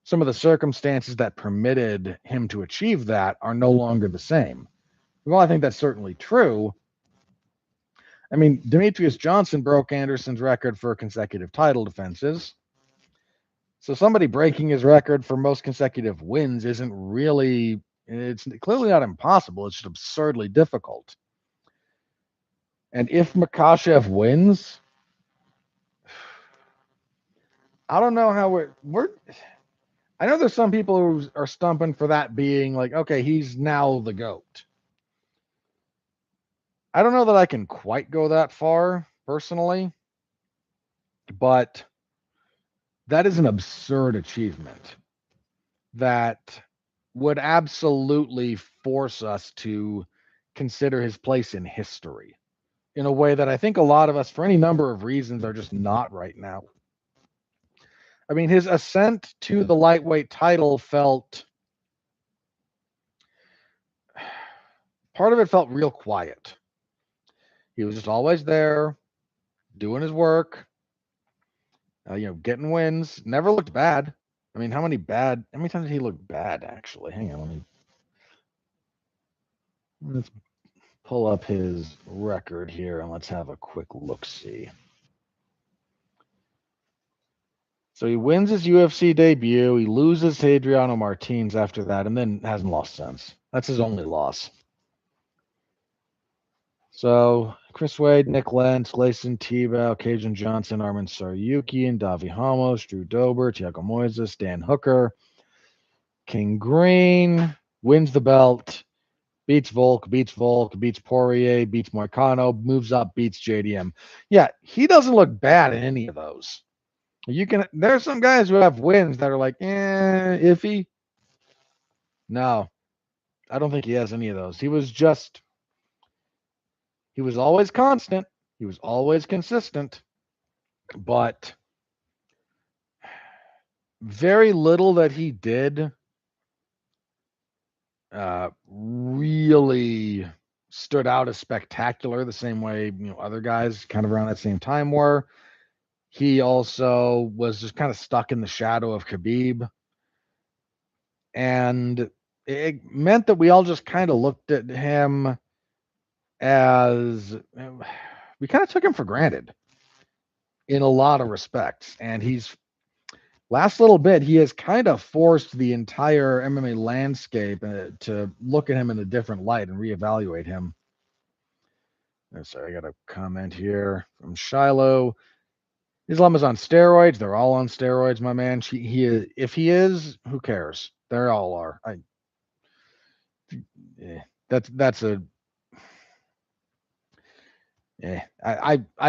some of the circumstances that permitted him to achieve that are no longer the same. Well, I think that's certainly true. I mean, Demetrius Johnson broke Anderson's record for consecutive title defenses. So somebody breaking his record for most consecutive wins isn't really, it's clearly not impossible. It's just absurdly difficult. And if Makhachev wins, I don't know how we're. I know there's some people who are stumping for that being like, okay, he's now the GOAT. I don't know that I can quite go that far personally, but that is an absurd achievement that would absolutely force us to consider his place in history in a way that I think a lot of us, for any number of reasons, are just not right now. I mean, his ascent to the lightweight title felt, part of it felt real quiet. He was just always there, doing his work, getting wins. Never looked bad. I mean, how many times did he look bad, actually? Hang on, let's pull up his record here and let's have a quick look-see. So he wins his UFC debut. He loses to Adriano Martins after that, and then hasn't lost since. That's his only loss. So Chris Wade, Nick Lentz, Gleison Tebow, Cajun Johnson, Armin Saryukian, Davi Ramos, Drew Dober, Tiago Moises, Dan Hooker, King Green, wins the belt, beats Volk, beats Poirier, beats Moicano, moves up, beats JDM. Yeah, he doesn't look bad in any of those. There's some guys who have wins that are like, iffy. No, I don't think he has any of those. He was always constant. He was always consistent, but very little that he did really stood out as spectacular the same way, other guys kind of around that same time were. He also was just kind of stuck in the shadow of Khabib. And it meant that we all just kind of looked at him as, we kind of took him for granted in a lot of respects. And last little bit, he has kind of forced the entire MMA landscape to look at him in a different light and reevaluate him. Sorry, I got a comment here from Shiloh. Islam is on steroids. They're all on steroids, my man. If he is, who cares? They all are. I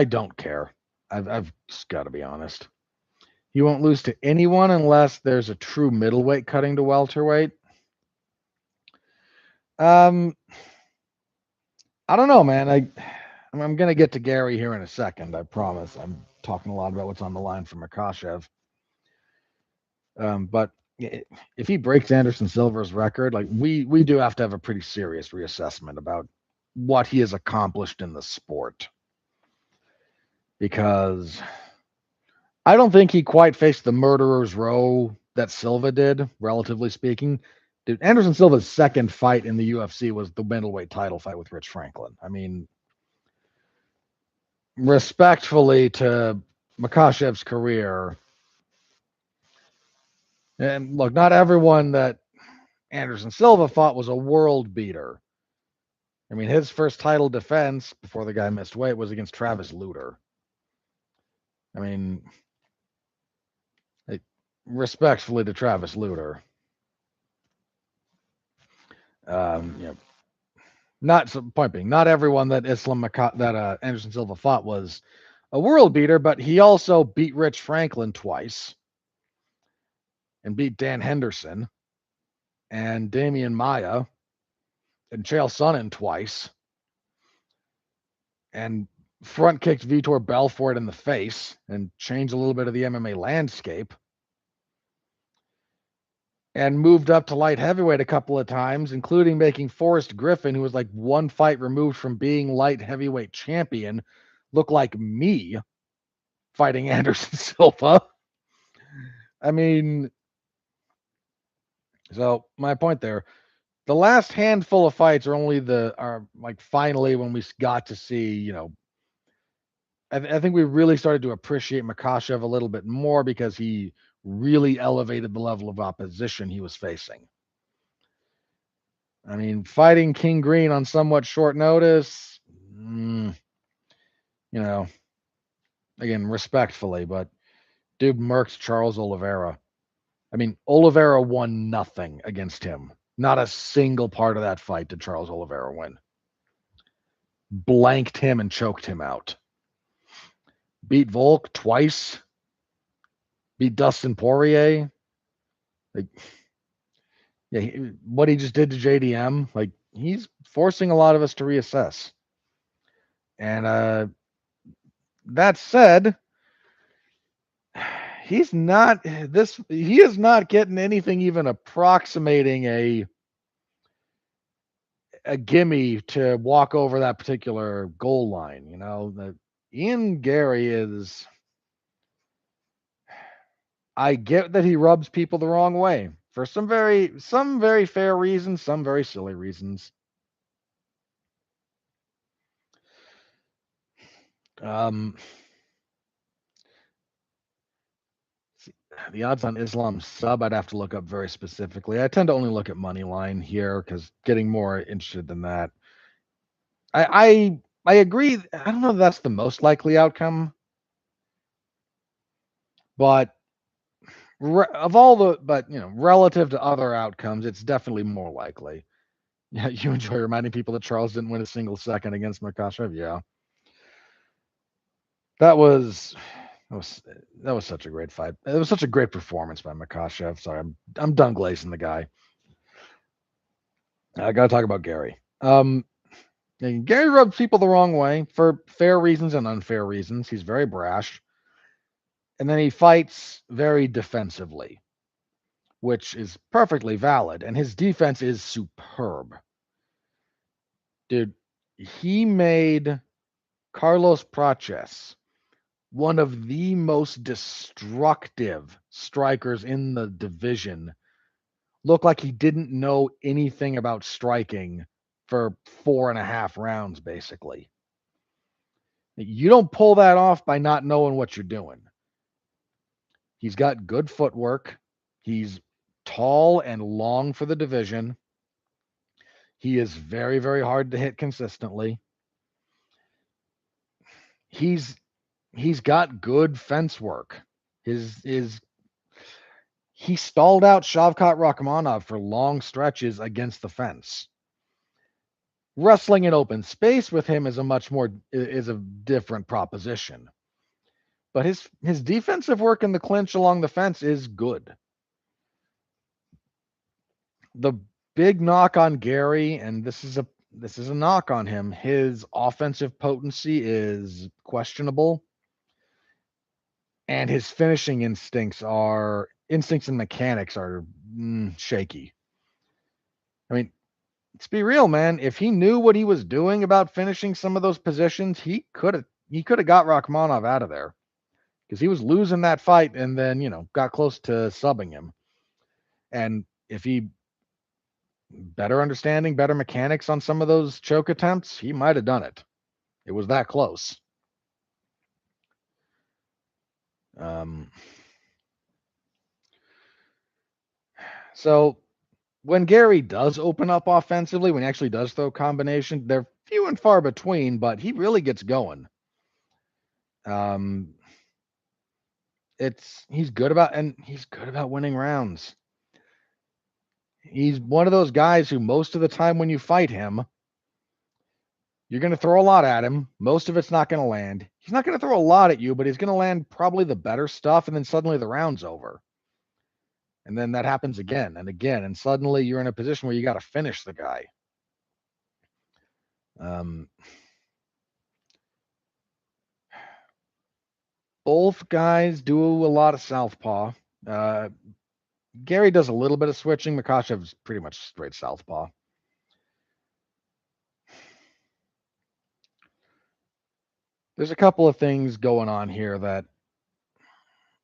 don't care. I've just got to be honest. He won't lose to anyone unless there's a true middleweight cutting to welterweight. I don't know, man. I'm going to get to Garry here in a second. I promise. I'm talking a lot about what's on the line for Makhachev. But if he breaks Anderson Silva's record, like we do have to have a pretty serious reassessment about what he has accomplished in the sport. Because I don't think he quite faced the murderer's row that Silva did, relatively speaking. Dude, Anderson Silva's second fight in the UFC was the middleweight title fight with Rich Franklin. I mean, respectfully to Makhachev's career, and look, not everyone that Anderson Silva fought was a world beater. I mean, his first title defense before the guy missed weight was against Travis Lutter. I mean, respectfully to Travis Lutter. Not point being, not everyone that Anderson Silva fought was a world beater, but he also beat Rich Franklin twice and beat Dan Henderson and Damian Maia and Chael Sonnen twice and front kicked Vitor Belfort in the face and changed a little bit of the MMA landscape and moved up to light heavyweight a couple of times, including making Forrest Griffin, who was like one fight removed from being light heavyweight champion, look like me fighting Anderson Silva. I mean, so my point there, the last handful of fights are like finally when we got to see, I think we really started to appreciate Makhachev a little bit more because he really elevated the level of opposition he was facing. I mean, fighting King Green on somewhat short notice, again, respectfully, but Dude murked Charles Oliveira. I mean, Oliveira won nothing against him. Not a single part of that fight did Charles Oliveira win. Blanked him and choked him out. Beat Volk twice. Beat Dustin Poirier. Like, yeah, what he just did to JDM, like, he's forcing a lot of us to reassess. And that said, he is not getting anything even approximating a gimme to walk over that particular goal line. You know, Ian Garry is. I get that he rubs people the wrong way for some very fair reasons, some very silly reasons. The odds on Islam sub, I'd have to look up very specifically. I tend to only look at money line here because getting more interested than that. I agree. I don't know if that's the most likely outcome, but relative to other outcomes, it's definitely more likely. Yeah, you enjoy reminding people that Charles didn't win a single second against Makhachev. Yeah, that was such a great fight. It was such a great performance by Makhachev. Sorry, I'm done glazing the guy. I got to talk about Garry. Garry rubs people the wrong way for fair reasons and unfair reasons. He's very brash. And then he fights very defensively, which is perfectly valid. And his defense is superb. Dude, he made Carlos Praches one of the most destructive strikers in the division look like he didn't know anything about striking for 4.5 rounds, basically. You don't pull that off by not knowing what you're doing. He's got good footwork. He's tall and long for the division. He is very, very hard to hit consistently. He's got good fence work. He stalled out Shavkat Rakhmonov for long stretches against the fence. Wrestling in open space with him is a different proposition. But his defensive work in the clinch along the fence is good. The big knock on Garry, and this is a knock on him, his offensive potency is questionable. And his finishing instincts and mechanics are shaky. I mean, let's be real, man. If he knew what he was doing about finishing some of those positions, he could have got Rakhmonov out of there because he was losing that fight and then, got close to subbing him. And if he better understanding, better mechanics on some of those choke attempts, he might have done it. It was that close. So when Garry does open up offensively, when he actually does throw combination, they're few and far between, but he really gets going. He's good about winning rounds. He's one of those guys who most of the time when you fight him, you're going to throw a lot at him. Most of it's not going to land. He's not going to throw a lot at you, but he's going to land probably the better stuff, and then suddenly the round's over. And then that happens again and again, and suddenly you're in a position where you got to finish the guy. Both guys do a lot of southpaw. Garry does a little bit of switching. Makhachev's pretty much straight southpaw. There's a couple of things going on here that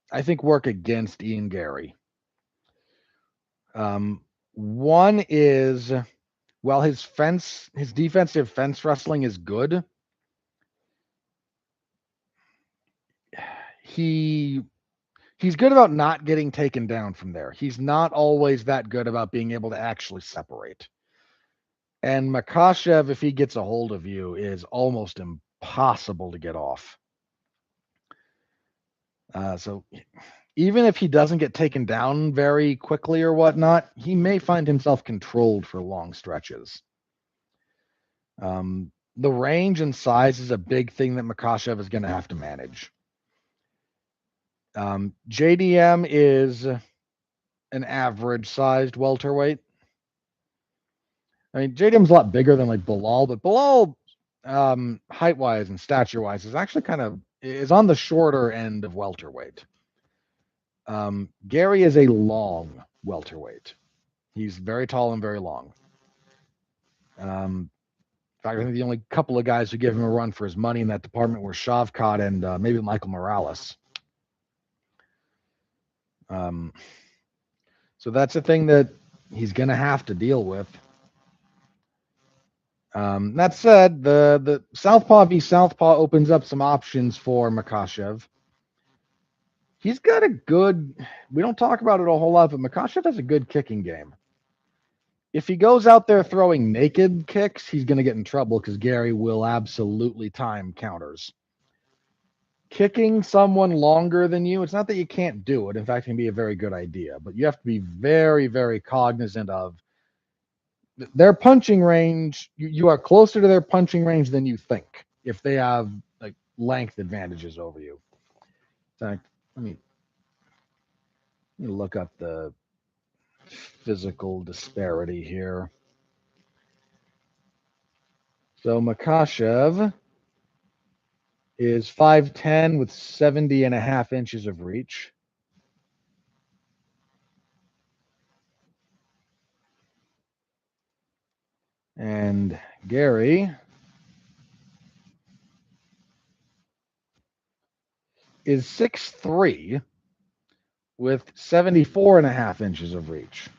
I think work against Ian Garry. One is, while his defensive fence wrestling is good, he's good about not getting taken down from there. He's not always that good about being able to actually separate. And Makhachev, if he gets a hold of you, is almost impossible to get off. So even if he doesn't get taken down very quickly or whatnot, he may find himself controlled for long stretches. The range and size is a big thing that Makhachev is going to have to manage. JDM is an average-sized welterweight. I mean, JDM's a lot bigger than like Bilal, but Bilal, height-wise and stature-wise, is actually is on the shorter end of welterweight. Garry is a long welterweight. He's very tall and very long. In fact, I think the only couple of guys who give him a run for his money in that department were Shavkat and maybe Michael Morales. So that's a thing that he's going to have to deal with. That said, the Southpaw v Southpaw opens up some options for Makhachev. He's got a good, we don't talk about it a whole lot, but Makhachev has a good kicking game. If he goes out there throwing naked kicks, he's going to get in trouble because Garry will absolutely time counters. Kicking someone longer than you, it's not that you can't do it. In fact, it can be a very good idea, but you have to be very, very cognizant of their punching range. You are closer to their punching range than you think if they have like length advantages over you. In fact, let me look up the physical disparity here. So Makhachev is 5'10" with 70.5 inches of reach. And Garry is 6'3" with 74.5 inches of reach.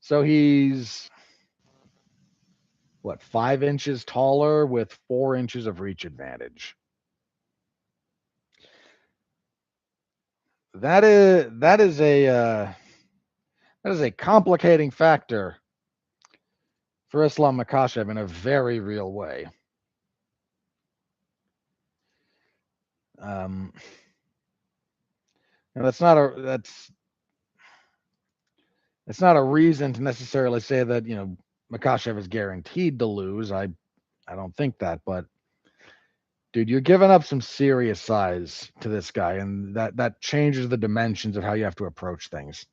So he's 5 inches taller with 4 inches of reach advantage. That is a complicating factor for Islam Makhachev in a very real way. And that's not a reason to necessarily say that Makhachev is guaranteed to lose. I don't think that, but dude, you're giving up some serious size to this guy, and that changes the dimensions of how you have to approach things.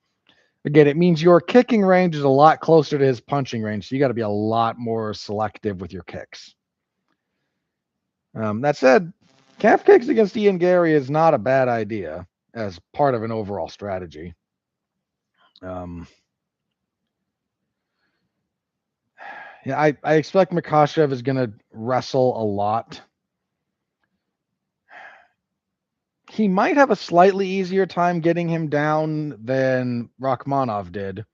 Again, it means your kicking range is a lot closer to his punching range, so you got to be a lot more selective with your kicks. That said, calf kicks against Ian Garry is not a bad idea as part of an overall strategy. Yeah, I expect Makhachev is going to wrestle a lot. He might have a slightly easier time getting him down than Rakhmonov did,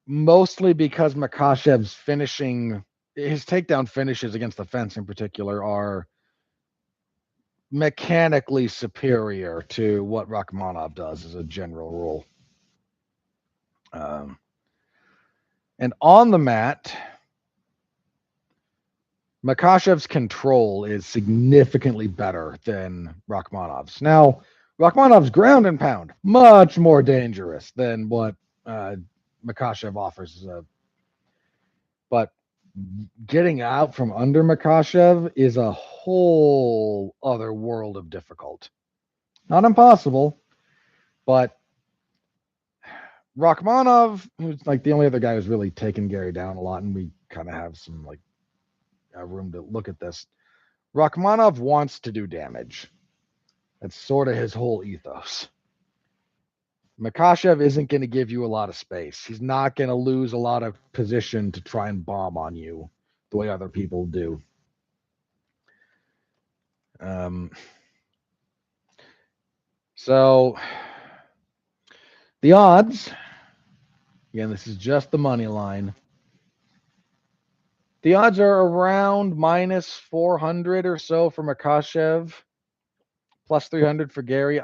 mostly because Makhachev's his takedown finishes against the fence in particular are mechanically superior to what Rakhmonov does as a general rule. And on the mat, Makhachev's control is significantly better than Rakhmonov's. Now, Rakhmonov's ground and pound, much more dangerous than what Makhachev offers. But getting out from under Makhachev is a whole other world of difficult. Not impossible, but Rakhmonov, who's like the only other guy who's really taken Garry down a lot, and we kind of have some room to look at this. Rakhmonov wants to do damage. That's sort of his whole ethos. Makhachev isn't going to give you a lot of space. He's not going to lose a lot of position to try and bomb on you the way other people do. So the odds, again, this is just the money line. The odds are around minus 400 or so for Makhachev, plus 300 for Garry.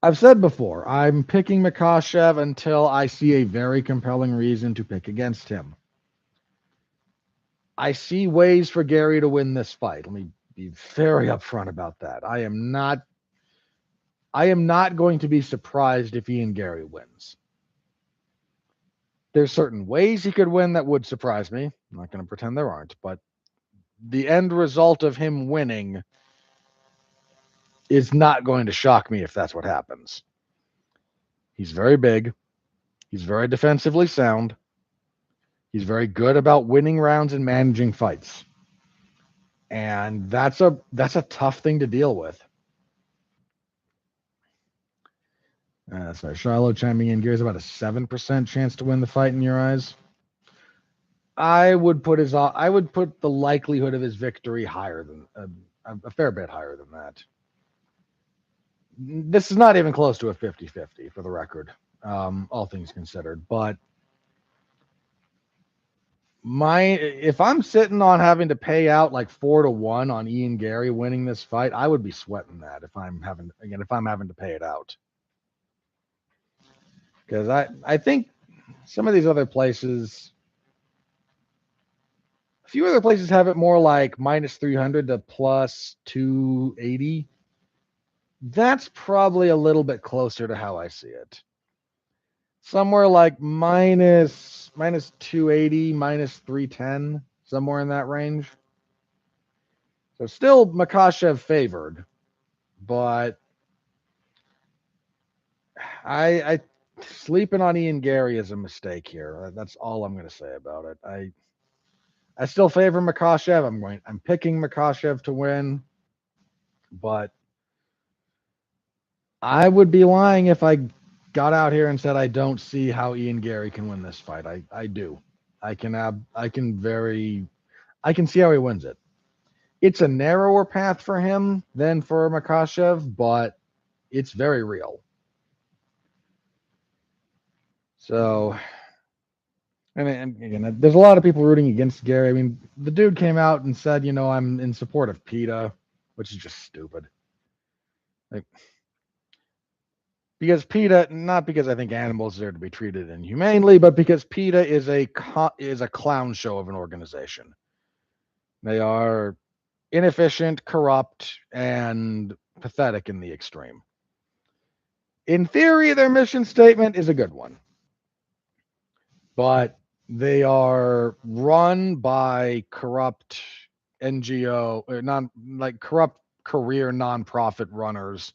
I've said before, I'm picking Makhachev until I see a very compelling reason to pick against him. I see ways for Garry to win this fight. Let me be very upfront about that. I am not going to be surprised if Ian Garry wins. There's certain ways he could win that would surprise me. I'm not going to pretend there aren't, but the end result of him winning is not going to shock me if that's what happens. He's very big. He's very defensively sound. He's very good about winning rounds and managing fights. And that's a tough thing to deal with. Sorry, Shiloh chiming in. Gary's about a 7% chance to win the fight in your eyes. I would put the likelihood of his victory higher than a fair bit higher than that. This is not even close to a 50-50 for the record, all things considered. But if I'm sitting on having to pay out like 4-1 on Ian Garry winning this fight, I would be sweating that if I'm having to pay it out. Because I think some of these other places, a few other places have it more like minus 300 to plus 280. That's probably a little bit closer to how I see it. Somewhere like minus 280, minus 310, somewhere in that range. So still Makhachev favored, but I sleeping on Ian Garry is a mistake here. That's all I'm going to say about it. I still favor Makhachev. I'm picking Makhachev to win, but I would be lying if I got out here and said I don't see how Ian Garry can win this fight. I do. I can see how he wins it. It's a narrower path for him than for Makhachev, but it's very real. So, and again, there's a lot of people rooting against Garry. I mean, the dude came out and said, I'm in support of PETA, which is just stupid. Because PETA, not because I think animals are to be treated inhumanely, but because PETA is a clown show of an organization. They are inefficient, corrupt, and pathetic in the extreme. In theory, their mission statement is a good one, but they are run by corrupt NGO, corrupt career nonprofit runners.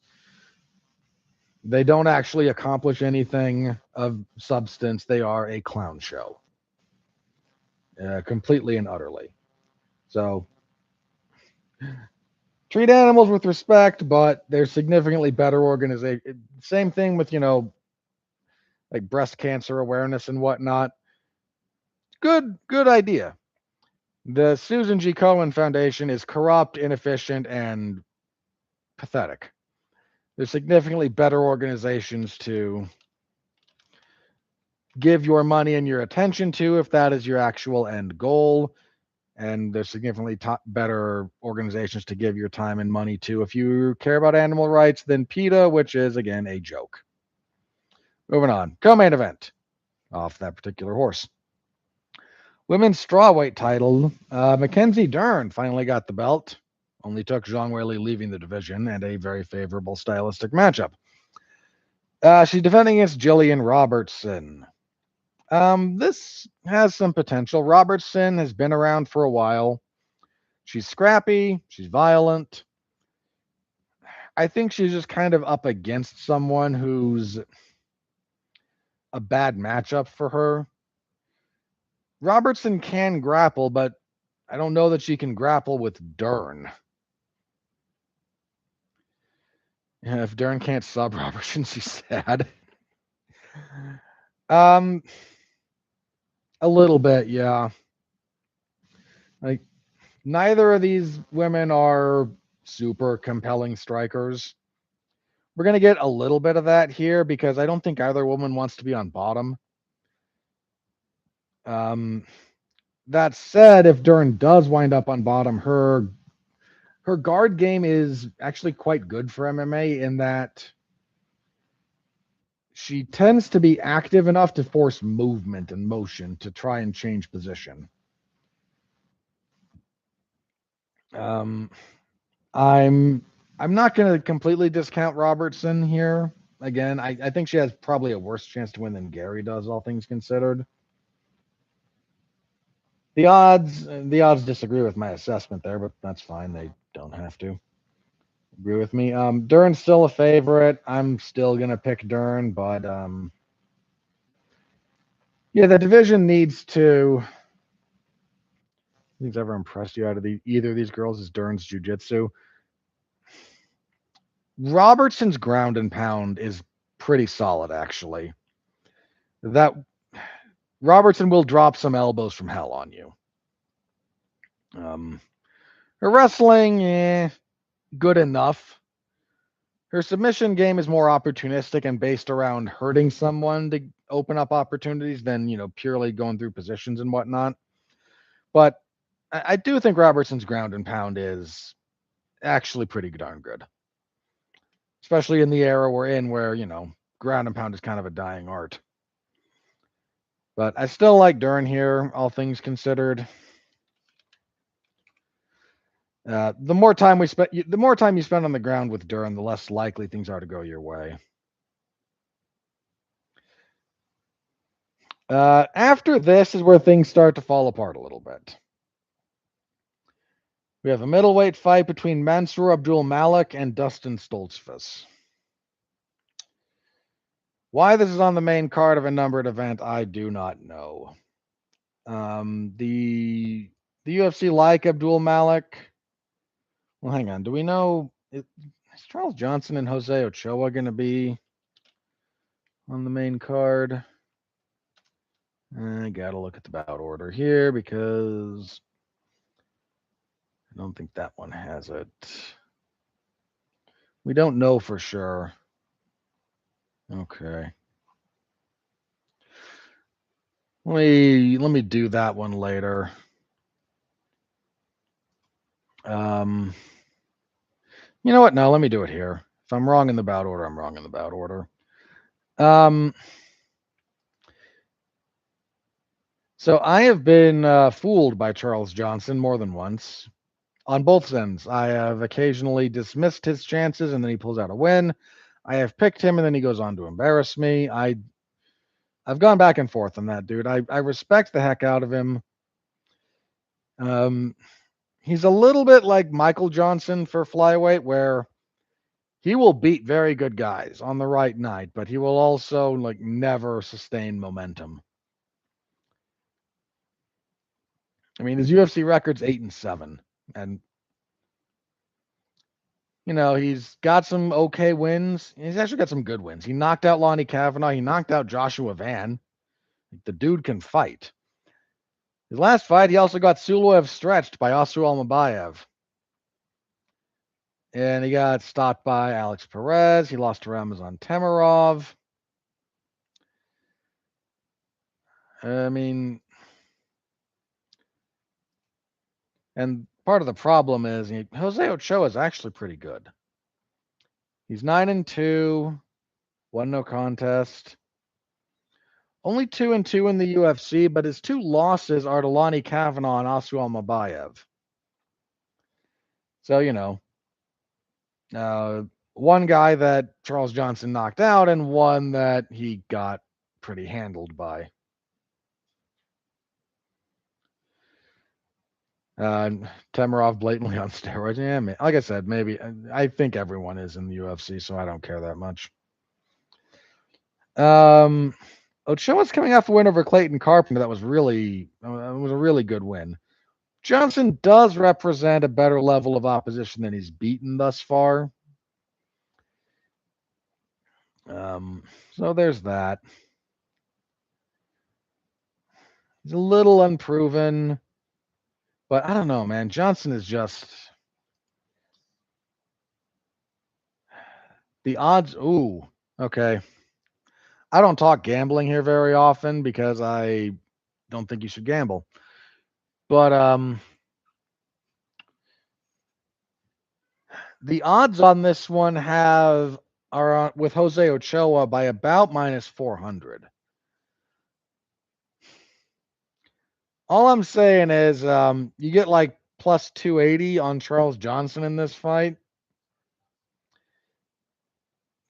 They don't actually accomplish anything of substance. They are a clown show, completely and utterly. So treat animals with respect, but they're significantly better organization. Same thing with, like breast cancer awareness and whatnot. Good idea. The Susan G. Komen Foundation is corrupt, inefficient, and pathetic. There's significantly better organizations to give your money and your attention to if that is your actual end goal. And there's significantly better organizations to give your time and money to if you care about animal rights than PETA, which is, again, a joke. Moving on. Co-main event off that particular horse. Women's strawweight title. Mackenzie Dern finally got the belt. Only took Zhang Weili leaving the division and a very favorable stylistic matchup. She's defending against Gillian Robertson. This has some potential. Robertson has been around for a while. She's scrappy. She's violent. I think she's just kind of up against someone who's a bad matchup for her. Robertson can grapple, but I don't know that she can grapple with Dern. If Dern can't sub Robertson, she's sad. A little bit, yeah. Like, neither of these women are super compelling strikers. We're going to get a little bit of that here because I don't think either woman wants to be on bottom. That said, if Dern does wind up on bottom, her guard game is actually quite good for MMA in that she tends to be active enough to force movement and motion to try and change position. Um, I'm not going to completely discount Robertson here. Again, I think she has probably a worse chance to win than Garry does, all things considered. The odds disagree with my assessment there, but that's fine. They don't have to agree with me. Dern's still a favorite. I'm still gonna pick Dern, but yeah, the division needs to. Who's ever impressed you out of either of these girls is Dern's jiu-jitsu. Robertson's ground and pound is pretty solid, actually. That Robertson will drop some elbows from hell on you. Her wrestling, good enough. Her submission game is more opportunistic and based around hurting someone to open up opportunities than, purely going through positions and whatnot. But I do think Robertson's ground and pound is actually pretty darn good, especially in the era we're in where, ground and pound is kind of a dying art. But I still like Dern here, all things considered. The more time you spend on the ground with Dern, the less likely things are to go your way. After this is where things start to fall apart a little bit. We have a middleweight fight between Mansour Abdul Malik and Dustin Stoltzfus. Why this is on the main card of a numbered event, I do not know. The UFC like Abdul Malik. Well, hang on. Do we know is Charles Johnson and Jose Ochoa going to be on the main card? I gotta look at the bout order here because I don't think that one has it. We don't know for sure. Okay. Let me do that one later. You know what? No, let me do it here. If I'm wrong in the bout order, I'm wrong in the bout order. So I have been fooled by Charles Johnson more than once. On both ends, I have occasionally dismissed his chances, and then he pulls out a win. I have picked him, and then he goes on to embarrass me. I've gone back and forth on that dude. I respect the heck out of him. He's a little bit like Michael Johnson for flyweight, where he will beat very good guys on the right night, but he will also never sustain momentum. I mean, his UFC record's 8-7, and he's got some okay wins. He's actually got some good wins. He knocked out Lonnie Kavanaugh. He knocked out Joshua Van. The dude can fight. His last fight, he also got Suloev stretched by Oscar Almabayev. And he got stopped by Alex Perez. He lost to Ramazan Temirov. I mean, and part of the problem is Jose Ochoa is actually pretty good. He's 9-2, won no contest. Only 2-2 in the UFC, but his two losses are to Lonnie Kavanaugh and Oscar Almabayev. So, one guy that Charles Johnson knocked out and one that he got pretty handled by. Temirov blatantly on steroids. Yeah, like I said, maybe I think everyone is in the UFC, so I don't care that much. Ochoa's coming off a win over Clayton Carpenter. That was a really good win. Johnson does represent a better level of opposition than he's beaten thus far. So there's that. He's a little unproven, but I don't know, man. Johnson is just the odds. Ooh, okay. I don't talk gambling here very often because I don't think you should gamble. But the odds on this one are with Jose Ochoa by about -400. All I'm saying is you get like plus 280 on Charles Johnson in this fight.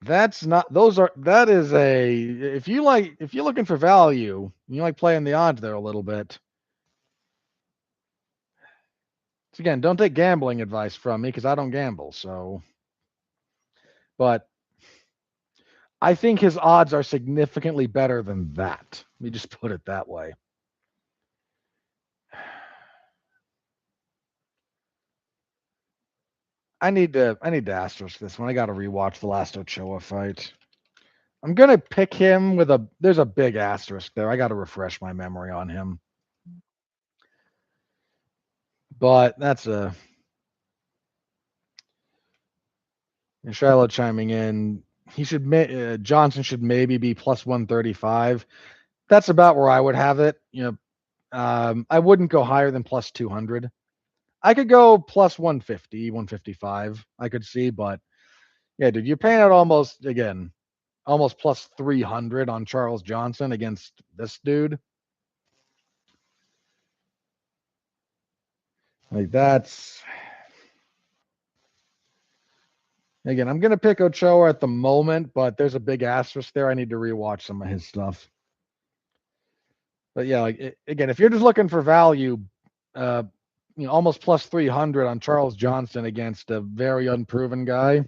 That's not, that is if you're looking for value, you like playing the odds there a little bit. So again, don't take gambling advice from me because I don't gamble. So, but I think his odds are significantly better than that. Let me just put it that way. I need to asterisk this one. I got to rewatch the last Ochoa fight. I'm gonna pick him with there's a big asterisk there. I got to refresh my memory on him. But that's Shiloh chiming in. He should Johnson should maybe be plus 135. That's about where I would have it. I wouldn't go higher than plus 200. I could go plus 150, 155. I could see, but yeah, dude, you're paying out almost plus 300 on Charles Johnson against this dude. Like that's again, I'm gonna pick Ochoa at the moment, but there's a big asterisk there. I need to rewatch some of his stuff. But yeah, again, if you're just looking for value, almost plus 300 on Charles Johnson against a very unproven guy.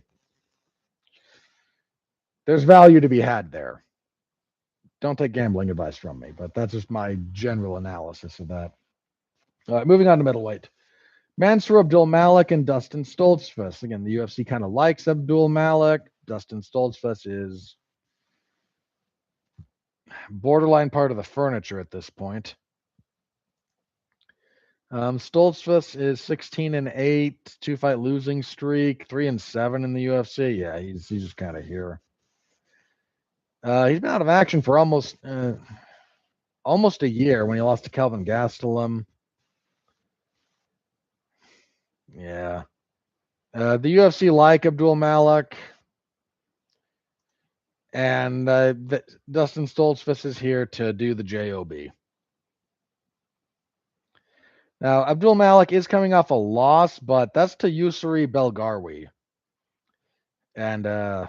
There's value to be had there. Don't take gambling advice from me, but that's just my general analysis of that. All right, moving on to middleweight. Mansour Abdul Malik and Dustin Stoltzfus. Again, the UFC kind of likes Abdul Malik. Dustin Stoltzfus is borderline part of the furniture at this point. Stoltzfus is 16-8, 2-fight losing streak, 3-7 in the UFC. Yeah, he's just kind of here. He's been out of action for almost a year when he lost to Kelvin Gastelum. Yeah. The UFC like Abdul Malik. And Dustin Stoltzfus is here to do the JOB. Now, Abdul Malik is coming off a loss, but that's to Yusri Belgarwi. And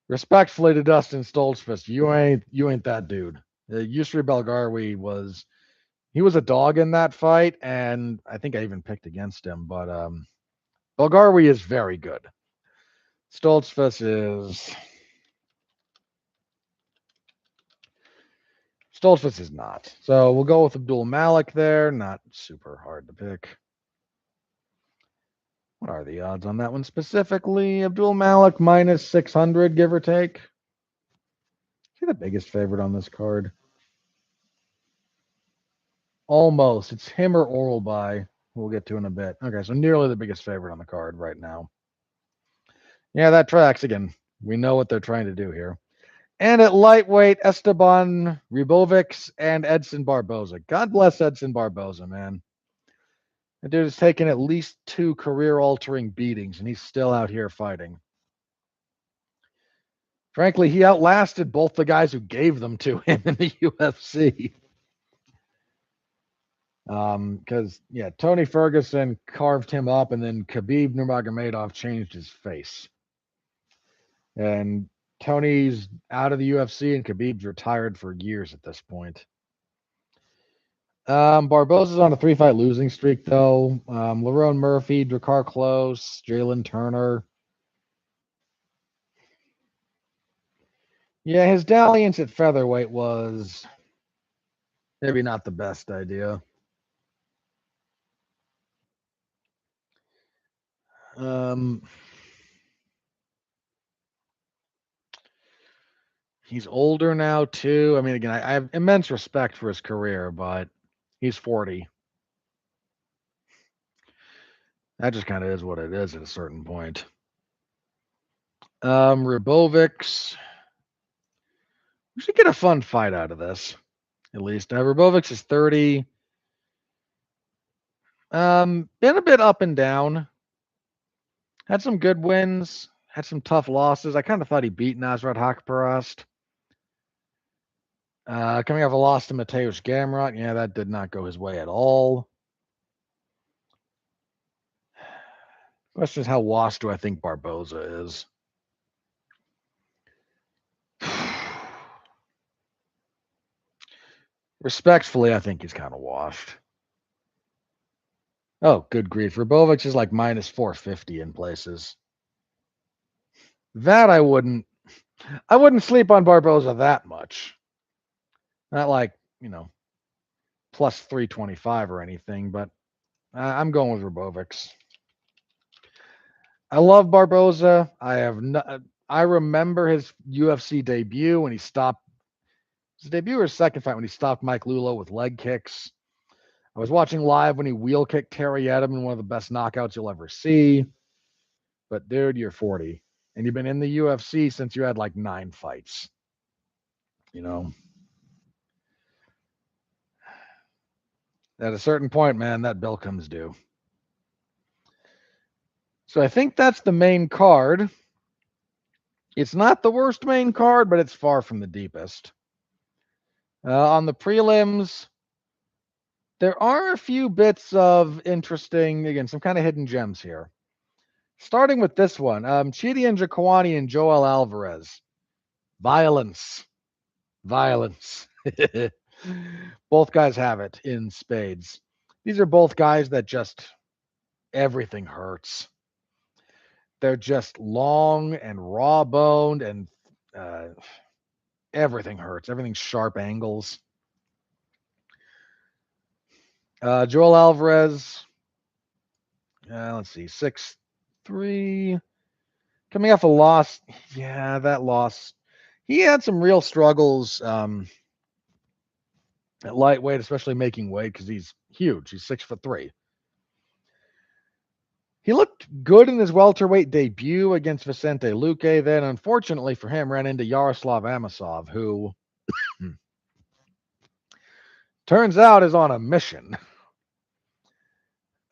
respectfully to Dustin Stoltzfus, you ain't that dude. Yusri Belgarwi was a dog in that fight, and I think I even picked against him. But Belgarwi is very good. Stoltzfus is not. So we'll go with Abdul Malik there. Not super hard to pick. What are the odds on that one specifically? Abdul Malik minus 600, give or take. Is he the biggest favorite on this card? Almost. It's him or Oralby. We'll get to in a bit. Okay, so nearly the biggest favorite on the card right now. Yeah, that tracks again. We know what they're trying to do here. And at lightweight, Esteban Ribovics and Edson Barboza. God bless Edson Barboza, man. The dude has taken at least 2 career-altering beatings, and he's still out here fighting. Frankly, he outlasted both the guys who gave them to him in the UFC. Because Tony Ferguson carved him up, and then Khabib Nurmagomedov changed his face. And Tony's out of the UFC, and Khabib's retired for years at this point. Barboza's on a 3-fight losing streak, though. Lerone Murphy, Drakkar Klose, Jalen Turner. Yeah, his dalliance at featherweight was maybe not the best idea. He's older now too. I mean, again, I have immense respect for his career, but he's 40. That just kind of is what it is at a certain point. Ribovics. We should get a fun fight out of this, at least. Ribovics is 30. Been a bit up and down. Had some good wins. Had some tough losses. I kind of thought he beat Nasrat Haqparast. Coming off a loss to Mateusz Gamrot. Yeah, that did not go his way at all. Question is, how washed do I think Barboza is? Respectfully, I think he's kind of washed. Oh, good grief. Rabovic is like minus 450 in places. That I wouldn't sleep on Barboza that much. Not like, plus 325 or anything, but I'm going with Rabovics. I love Barboza. I remember his UFC debut when he stopped his debut or his second fight when he stopped Mike Lulo with leg kicks. I was watching live when he wheel kicked Terry Edelman, one of the best knockouts you'll ever see. But dude, you're 40 and you've been in the UFC since you had like 9 fights. At a certain point, man, that bill comes due. So I think that's the main card. It's not the worst main card, but it's far from the deepest. On the prelims, there are a few bits of interesting, again, some kind of hidden gems here. Starting with this one, Chidi and Njokuani and Joel Alvarez. Violence. Both guys have it in spades. These are both guys that just, everything hurts. They're just long and raw boned, and everything hurts. Everything's sharp angles. Joel Alvarez, let's see, 6'3", coming off a loss. Yeah, that loss. He had some real struggles at lightweight, especially making weight because he's huge. He's 6'3". He looked good in his welterweight debut against Vicente Luque. Then, unfortunately for him, ran into Yaroslav Amosov, who turns out is on a mission.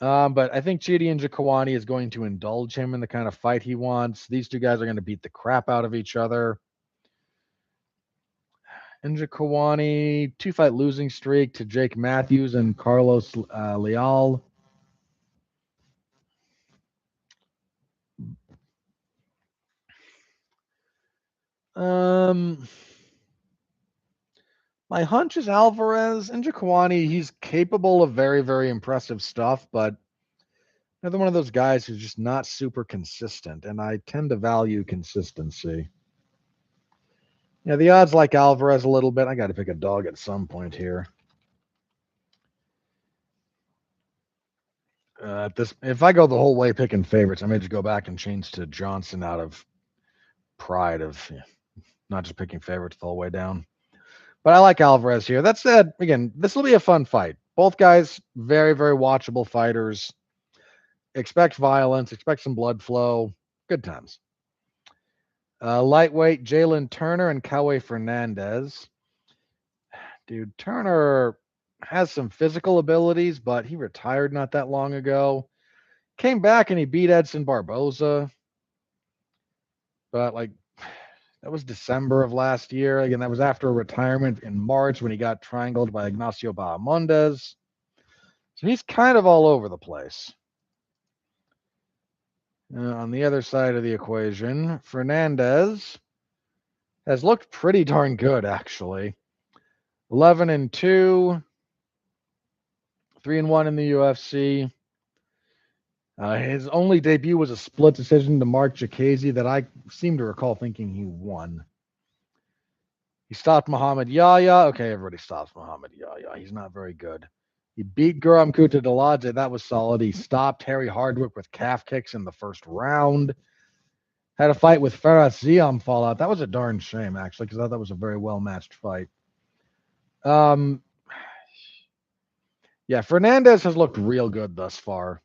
But I think Chidi and Njokuani is going to indulge him in the kind of fight he wants. These two guys are going to beat the crap out of each other. Njokuani, 2-fight losing streak to Jake Matthews and Carlos Leal. My hunch is Alvarez. Njokuani, he's capable of very, very impressive stuff, but another one of those guys who's just not super consistent, and I tend to value consistency. Yeah, the odds like Alvarez a little bit. I got to pick a dog at some point here. If I go the whole way picking favorites, I may just go back and change to Johnson out of pride of not just picking favorites the whole way down. But I like Alvarez here. That said, again, this will be a fun fight. Both guys, very, very watchable fighters. Expect violence, expect some blood flow. Good times. Lightweight, Jalen Turner and Kaue Fernandez. Dude, Turner has some physical abilities, but he retired not that long ago. Came back and he beat Edson Barboza. But that was December of last year. Again, that was after a retirement in March when he got triangled by Ignacio Bahamondes. So he's kind of all over the place. On the other side of the equation, Fernandez has looked pretty darn good, actually. 11-2, 3-1 in the UFC. His only debut was a split decision to Mark Jacasey that I seem to recall thinking he won. He stopped Muhammad Yahya. Okay, everybody stops Muhammad Yahya. He's not very good. He beat Guram Kutadalaje. That was solid. He stopped Harry Hardwick with calf kicks in the first round. Had a fight with Faraz Ziam fall out. That was a darn shame, actually, because I thought that was a very well-matched fight. Yeah, Fernandez has looked real good thus far.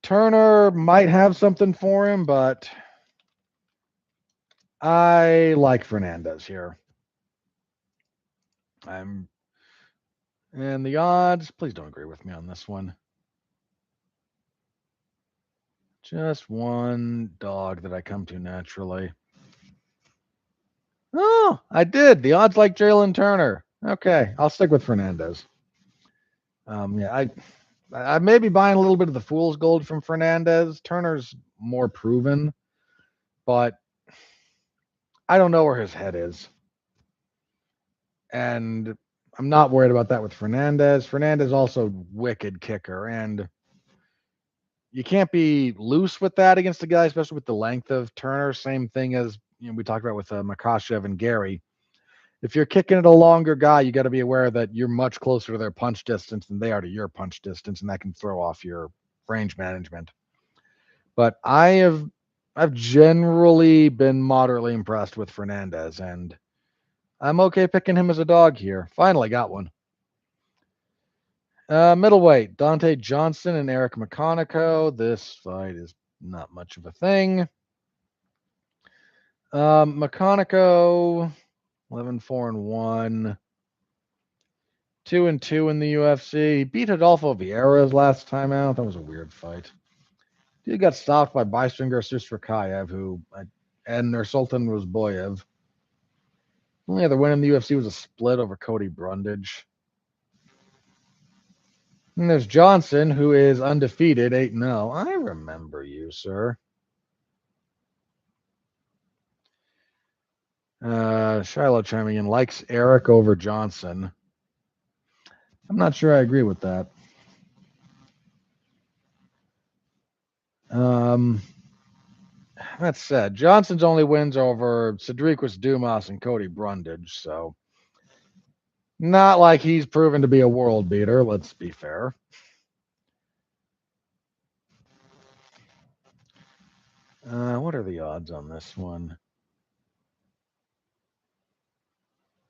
Turner might have something for him, but I like Fernandez here. And the odds, please don't agree with me on this one. Just one dog that I come to naturally. Oh, I did. The odds like Jalen Turner. Okay, I'll stick with Fernandez. I may be buying a little bit of the fool's gold from Fernandez. Turner's more proven, but I don't know where his head is. And I'm not worried about that with Fernandez. Fernandez also wicked kicker, and you can't be loose with that against a guy, especially with the length of Turner. Same thing as we talked about with Makhachev and Garry. If you're kicking at a longer guy, you got to be aware that you're much closer to their punch distance than they are to your punch distance, and that can throw off your range management. But I've generally been moderately impressed with Fernandez, and I'm okay picking him as a dog here. Finally got one. Middleweight, Dante Johnson and Eric McConaughey. This fight is not much of a thing. McConaughey, 11-4-1, 2-2 in the UFC. He beat Adolfo Vieira's last time out. That was a weird fight. He got stopped by Bystringer Susrakayev, and Nursultan Rozboyev. The only other win in the UFC was a split over Cody Brundage. And there's Johnson, who is undefeated, 8-0. I remember you, sir. Shiloh chiming in, likes Eric over Johnson. I'm not sure I agree with that. That said, Johnson's only wins over Cedric Dumas and Cody Brundage, so not like he's proven to be a world beater, let's be fair. What are the odds on this one?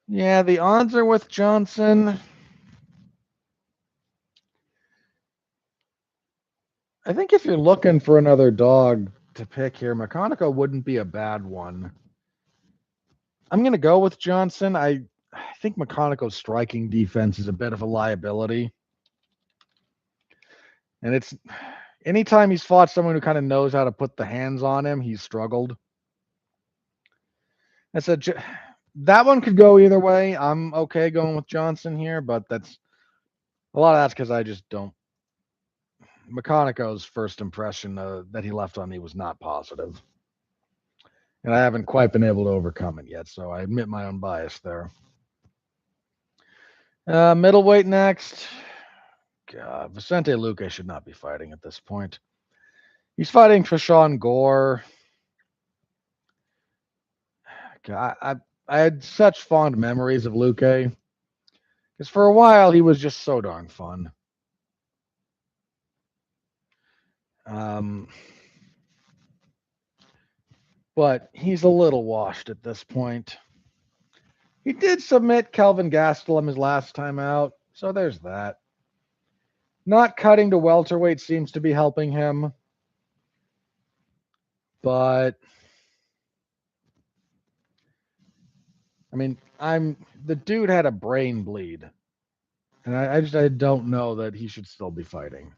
Yeah, the odds are with Johnson. I think if you're looking for another dog to pick here, McConaughey wouldn't be a bad one. I'm going to go with Johnson. I think McConaughey's striking defense is a bit of a liability. And it's anytime he's fought someone who kind of knows how to put the hands on him, he's struggled. I said that one could go either way. I'm okay going with Johnson here, but that's a lot of that's because I just don't. McConaughey's first impression that he left on me was not positive. And I haven't quite been able to overcome it yet, so I admit my own bias there. Middleweight next. God, Vicente Luque should not be fighting at this point. He's fighting Trishan Gore. God, I had such fond memories of Luque. Because for a while, he was just so darn fun. But he's a little washed at this point. He did submit Kelvin Gastelum his last time out, so there's that. Not cutting to welterweight seems to be helping him. But I mean, the dude had a brain bleed. And I don't know that he should still be fighting.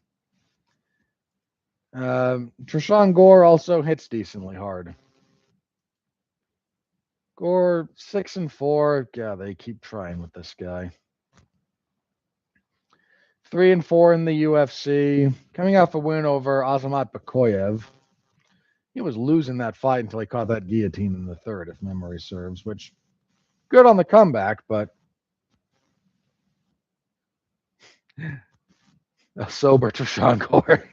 Trishan Gore also hits decently hard. Gore 6-4. Yeah, they keep trying with this guy. 3-4 in the UFC. Coming off a win over Azamat Bakoyev. He was losing that fight until he caught that guillotine in the third, if memory serves, which good on the comeback, but a sober Trishan Gore.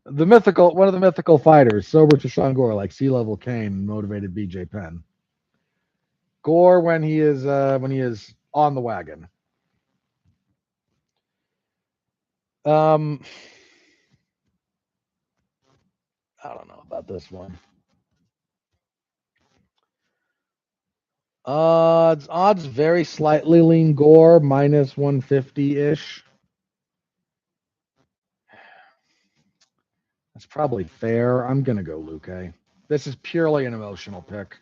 One of the mythical fighters, sober Trishan Gore, like Sea Level Kane, motivated BJ Penn. Gore when he is on the wagon. I don't know about this one. Odds very slightly lean Gore, minus 150-ish. That's probably fair. I'm going to go Luque. This is purely an emotional pick.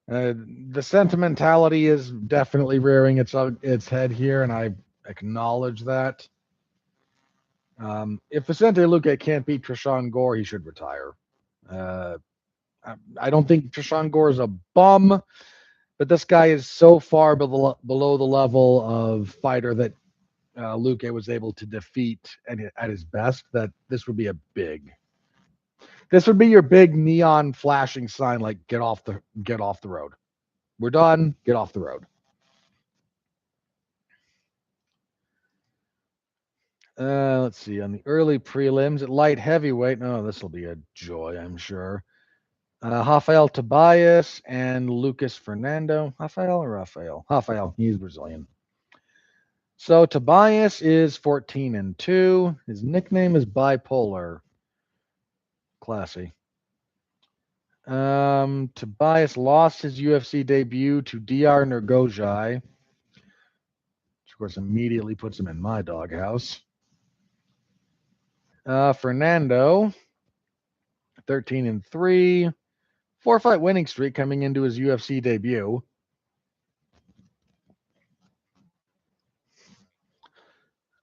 The sentimentality is definitely rearing its head here, and I acknowledge that. If Vicente Luque can't beat Trishan Gore, he should retire. I don't think Trishan Gore is a bum, but this guy is so far below the level of fighter that Luque was able to defeat at his best, that this would be this would be your big neon flashing sign, like get off the road. We're done. Get off the road. Let's see. On the early prelims at light heavyweight, this will be a joy, I'm sure. Rafael Tobias and Lucas Fernando. Rafael or Rafael? Rafael. He's Brazilian. So Tobias is 14-2. His nickname is Bipolar. Classy. Tobias lost his UFC debut to Dr. Nergojai, which of course immediately puts him in my doghouse. Fernando, 13-3, 4-fight winning streak coming into his UFC debut.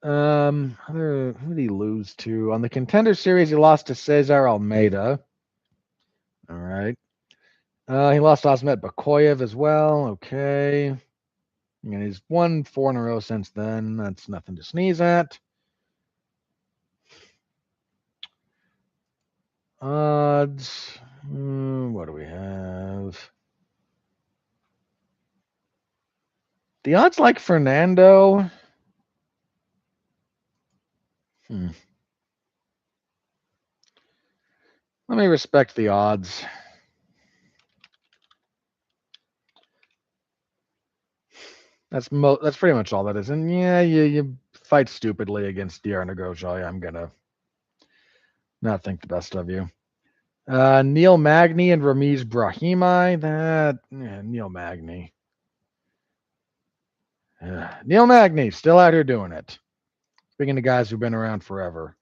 Who did he lose to? On the Contender Series, he lost to Cesar Almeida. All right. He lost to Asmet Bakoyev as well. Okay. And he's won 4 in a row since then. That's nothing to sneeze at. Odds. What do we have? The odds like Fernando. Let me respect the odds. That's pretty much all that is. And yeah, you fight stupidly against Dr. Nergojai. I'm gonna not think the best of you. Neil Magny and Ramiz Brahimai. Neil Magny. Neil Magny still out here doing it. Speaking of guys who've been around forever.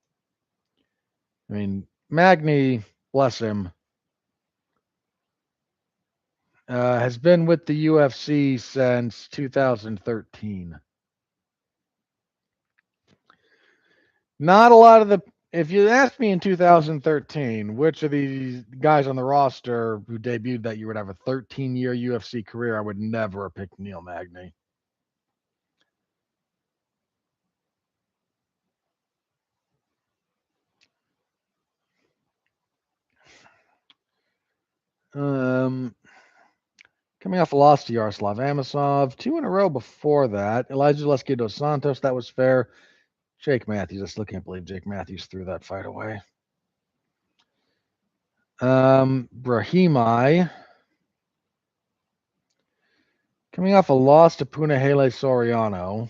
I mean, Magny, bless him, has been with the UFC since 2013. Not a lot of the. If you asked me in 2013, which of these guys on the roster who debuted that year would have a 13-year UFC career, I would never have picked Neil Magny. Coming off a loss to Yaroslav Amosov, 2 in a row before that. Elijah Lesky dos Santos, that was fair. Jake Matthews, I still can't believe Jake Matthews threw that fight away. Brahimai, coming off a loss to Punahele Soriano.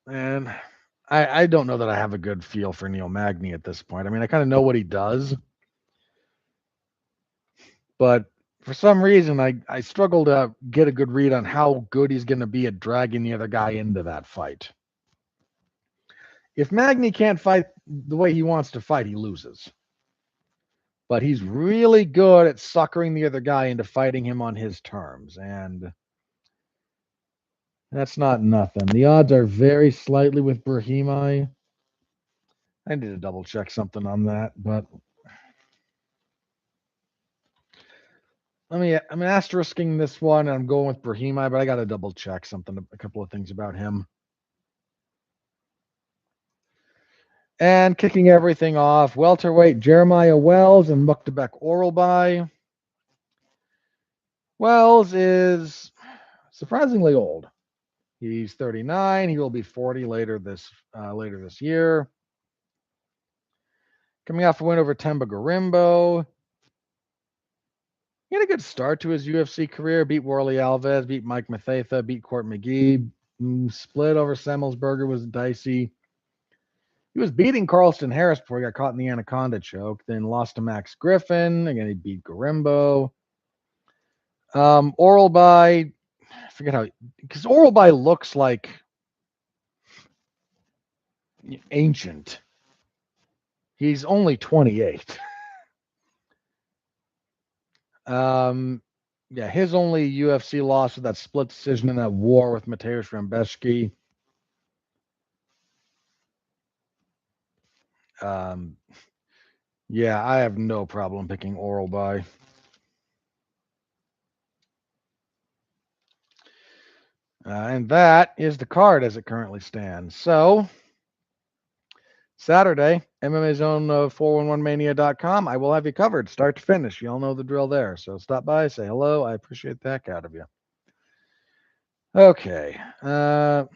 And I don't know that I have a good feel for Neil Magny at this point. I mean, I kind of know what he does, but for some reason, I struggle to get a good read on how good he's going to be at dragging the other guy into that fight. If Magny can't fight the way he wants to fight, he loses. But he's really good at suckering the other guy into fighting him on his terms, and that's not nothing. The odds are very slightly with Brahimai. I need to double check something on that, but I'm asterisking this one, and I'm going with Brahimai, but I got to double check a couple of things about him. And kicking everything off, welterweight Jeremiah Wells and Muktabek Oralbai. Wells is surprisingly old. He's 39. He will be 40 later this year. Coming off a win over Temba Garimbo. He had a good start to his UFC career. Beat Warley Alves, beat Mike Mathetha, beat Court McGee. Split over Semmelsberger was dicey. He was beating Carlston Harris before he got caught in the Anaconda choke. Then lost to Max Griffin. Again, he beat Garimbo. Oralbai, I forget how, because Oralbai looks like ancient. He's only 28. His only UFC loss was that split decision in that war with Mateusz Rambesky. I have no problem picking Oralbai. And that is the card as it currently stands. So, Saturday, MMA Zone 411mania.com. I will have you covered start to finish. You all know the drill there. So, stop by, say hello. I appreciate the heck out of you. Okay. Clear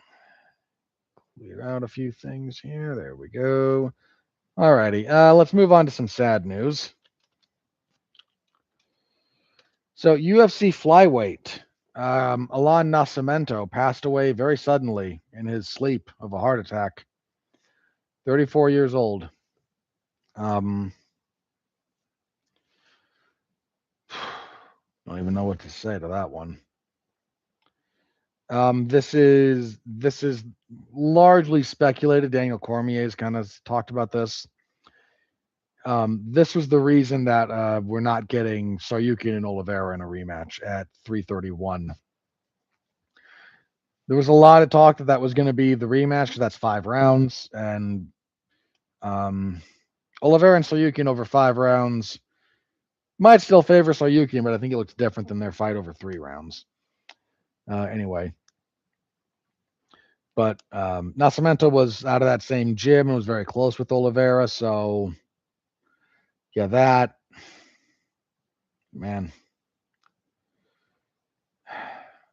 out a few things here. There we go. Alrighty. Let's move on to some sad news. So, UFC flyweight. Allan Nascimento passed away very suddenly in his sleep of a heart attack. 34 years old. Don't even know what to say to that one. This is largely speculated. Daniel Cormier's kind of talked about this. This was the reason that we're not getting Saryukin and Oliveira in a rematch at 331. There was a lot of talk that was going to be the rematch because that's 5 rounds, and Oliveira and Saryukin over 5 rounds might still favor Saryukin, but I think it looks different than their fight over 3 rounds. Anyway, but Nascimento was out of that same gym and was very close with Oliveira, so yeah, that man,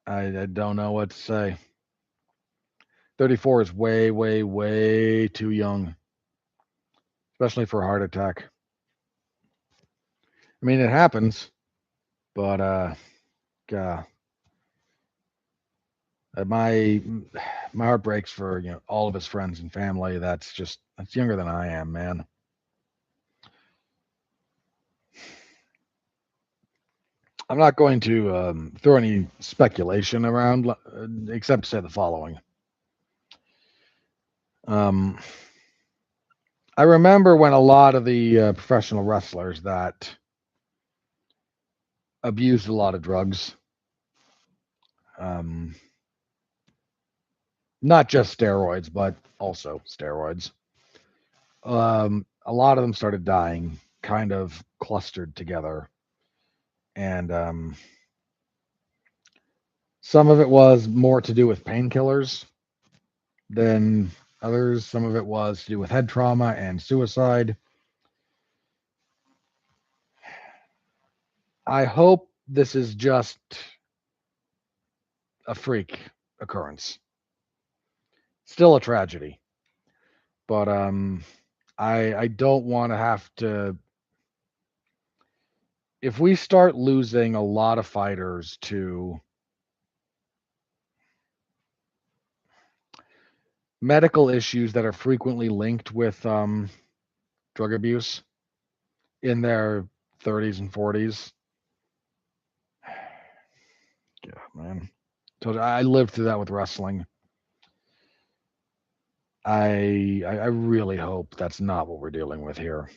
I don't know what to say. 34 is way, way, way too young, especially for a heart attack. I mean, it happens, but my heart breaks for all of his friends and family. That's younger than I am, man. I'm not going to throw any speculation around, except to say the following. I remember when a lot of the professional wrestlers that abused a lot of drugs, not just steroids, but also steroids, a lot of them started dying kind of clustered together. And some of it was more to do with painkillers than others. Some of it was to do with head trauma and suicide. I hope this is just a freak occurrence. Still a tragedy. But I don't want to have to. If we start losing a lot of fighters to medical issues that are frequently linked with drug abuse in their 30s and 40s. Yeah, man. I lived through that with wrestling. I really hope that's not what we're dealing with here.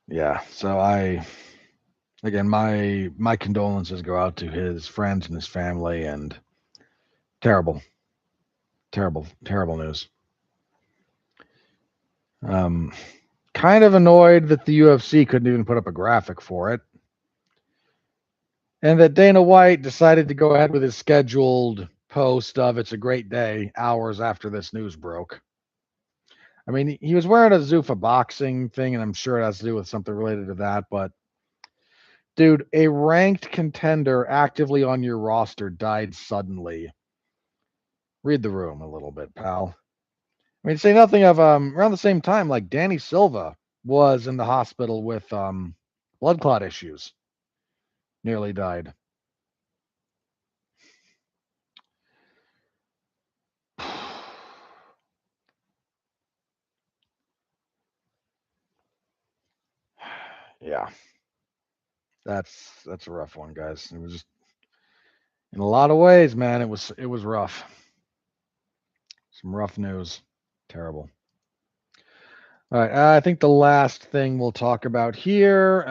Yeah, so again, my condolences go out to his friends and his family, and terrible news. Kind of annoyed that the UFC couldn't even put up a graphic for it, and that Dana White decided to go ahead with his scheduled post of "It's a great day" hours after this news broke. I mean, he was wearing a Zuffa boxing thing, and I'm sure it has to do with something related to that, but dude, a ranked contender actively on your roster died suddenly. Read the room a little bit, pal. I mean, say nothing of around the same time, like Danny Silva was in the hospital with blood clot issues. Nearly died. Yeah. That's a rough one, guys. It was just in a lot of ways, man, it was rough. Some rough news. Terrible. All right, I think the last thing we'll talk about here.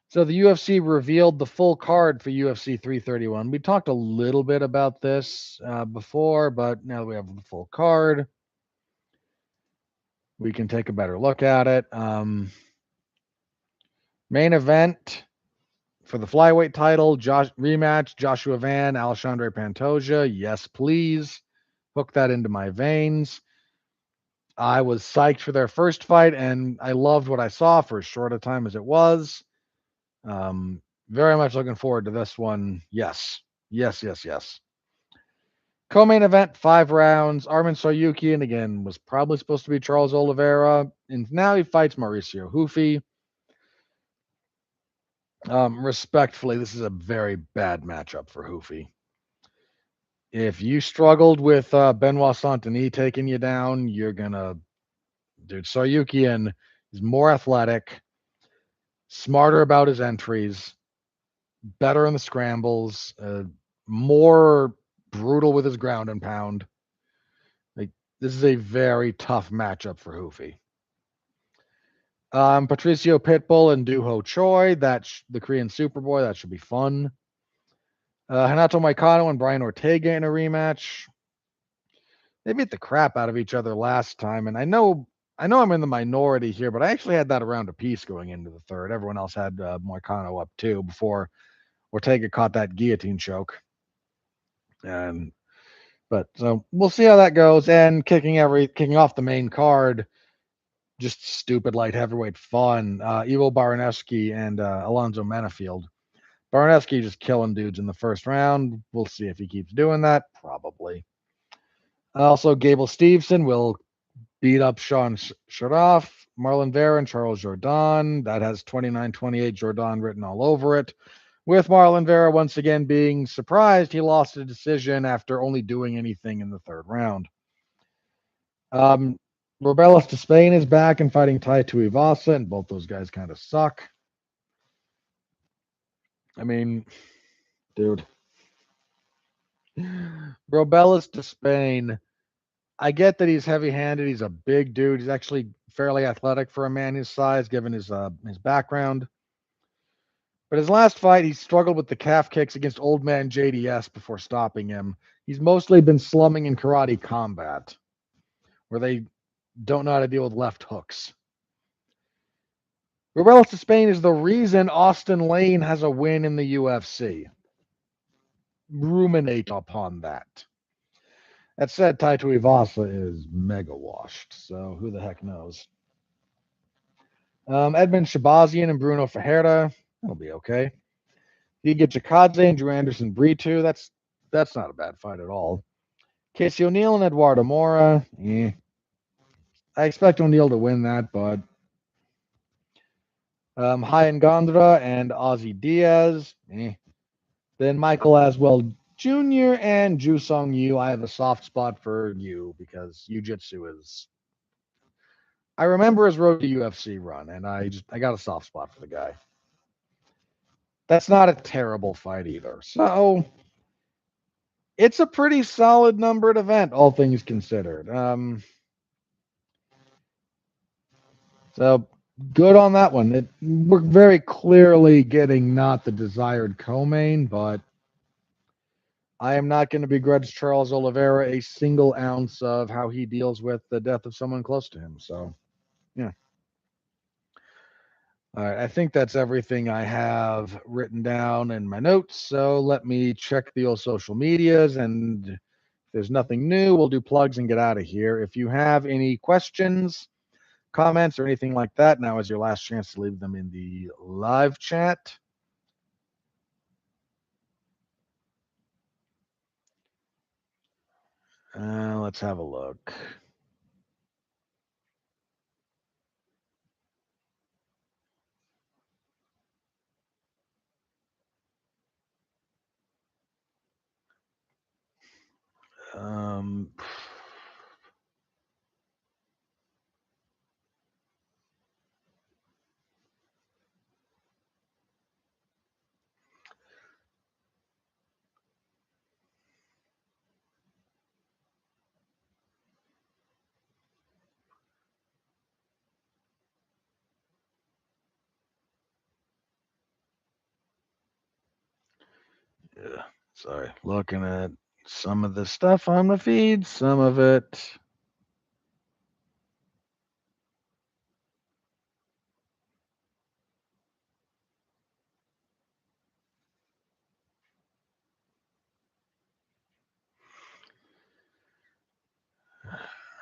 So the UFC revealed the full card for UFC 331. We talked a little bit about this before, but now that we have the full card, we can take a better look at it. Main event for the flyweight title, rematch, Joshua Van, Alexandre Pantoja. Yes, please. Hook that into my veins. I was psyched for their first fight, and I loved what I saw for as short a time as it was. Very much looking forward to this one. Yes. Yes, yes, yes. Co-main event, 5 rounds. Arman Tsarukyan, again, was probably supposed to be Charles Oliveira, and now he fights Mauricio Hufi. Respectfully, this is a very bad matchup for Hufi. If you struggled with Benoit Saint-Denis taking you down, you're gonna, dude. Tsarukyan is more athletic, smarter about his entries, better in the scrambles, more brutal with his ground and pound. Like, this is a very tough matchup for Hufi. Patricio Pitbull and Duho Choi, that's the Korean Superboy. That should be fun. Hanato Maikano and Brian Ortega in a rematch. They beat the crap out of each other last time, and I know I'm in the minority here, but I actually had that around a piece going into the third. Everyone else had Moicano up too before Ortega caught that guillotine choke. But so we'll see how that goes. And kicking off the main card, just stupid light heavyweight fun. Ivo Baraneski and Alonzo Manifield. Baraneski just killing dudes in the first round. We'll see if he keeps doing that. Probably. Also, Gable Steveson will beat up Sean Sharaf, Marlon Vera, and Charles Jourdain. That has 29-28 Jourdain written all over it. With Marlon Vera once again being surprised he lost a decision after only doing anything in the third round. Robelis de Spain is back and fighting Tai Tuivasa, and both those guys kind of suck. I mean, dude. Robelis de Spain, I get that he's heavy-handed. He's a big dude. He's actually fairly athletic for a man his size, given his background. But his last fight, he struggled with the calf kicks against old man JDS before stopping him. He's mostly been slumming in karate combat, where they don't know how to deal with left hooks. Robelis de Spain is the reason Austin Lane has a win in the UFC. Ruminate upon that. That said, Tai Tuivasa is mega washed, so who the heck knows? Edmund Shabazian and Bruno Ferreira, that'll be okay. Giga Chikadze and Drew Anderson Brito, that's not a bad fight at all. Casey O'Neill and Eduardo Mora, I expect O'Neill to win that, but Hyan Gondra and Ozzy Diaz, Then Michael Aswell Jr. and Ju Sung Yu. I have a soft spot for you because Jiu-Jitsu is. I remember his road to UFC run, and I got a soft spot for the guy. That's not a terrible fight either. So it's a pretty solid numbered event, all things considered. So good on that one. We're very clearly getting not the desired co-main, but I am not going to begrudge Charles Oliveira a single ounce of how he deals with the death of someone close to him. So, yeah. All right, I think that's everything I have written down in my notes. So let me check the old social medias, and if there's nothing new, we'll do plugs and get out of here. If you have any questions, comments, or anything like that, now is your last chance to leave them in the live chat. Let's have a look. Um, yeah, sorry, looking at some of the stuff on the feed, some of it.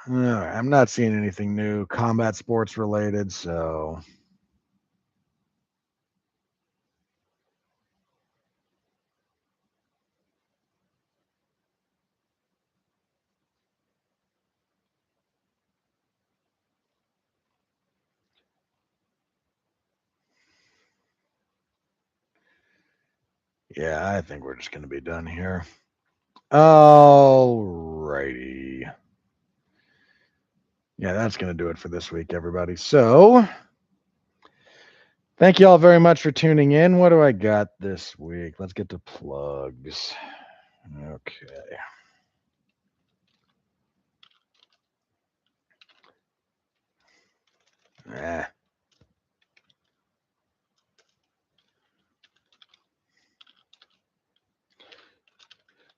All right, I'm not seeing anything new combat sports related, so yeah, I think we're just going to be done here. All righty. Yeah, that's going to do it for this week, everybody. So, thank you all very much for tuning in. What do I got this week? Let's get to plugs. Okay. Eh.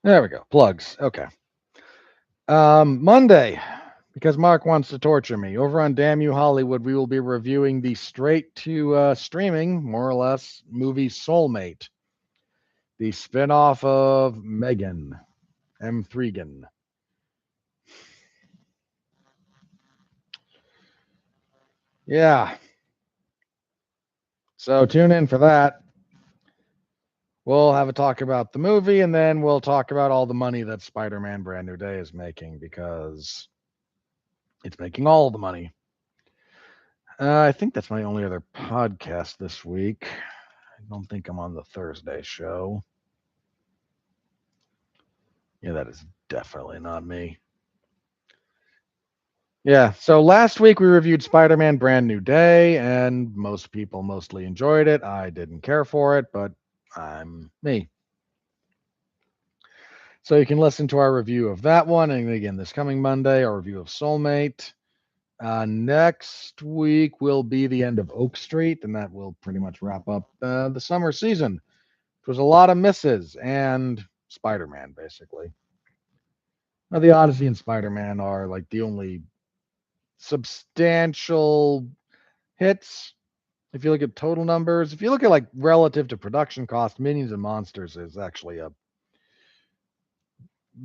There we go. Plugs. Okay. Monday, because Mark wants to torture me. Over on Damn You Hollywood, we will be reviewing the straight to streaming, more or less, movie Soulmate, the spinoff of Megan M. Thregan. Yeah. So tune in for that. We'll have a talk about the movie, and then we'll talk about all the money that Spider-Man Brand New Day is making, because it's making all the money. I think that's my only other podcast this week. I don't think I'm on the Thursday show. Yeah, that is definitely not me. Yeah, so last week we reviewed Spider-Man Brand New Day, and most people mostly enjoyed it. I didn't care for it, but I'm me. So you can listen to our review of that one. And again, this coming Monday, our review of Soulmate. Next week will be the end of Oak Street, and that will pretty much wrap up the summer season. It was a lot of misses and Spider-Man, basically. Now, the Odyssey and Spider-Man are like the only substantial hits. If you look at total numbers, if you look at like relative to production cost, Minions and Monsters is actually a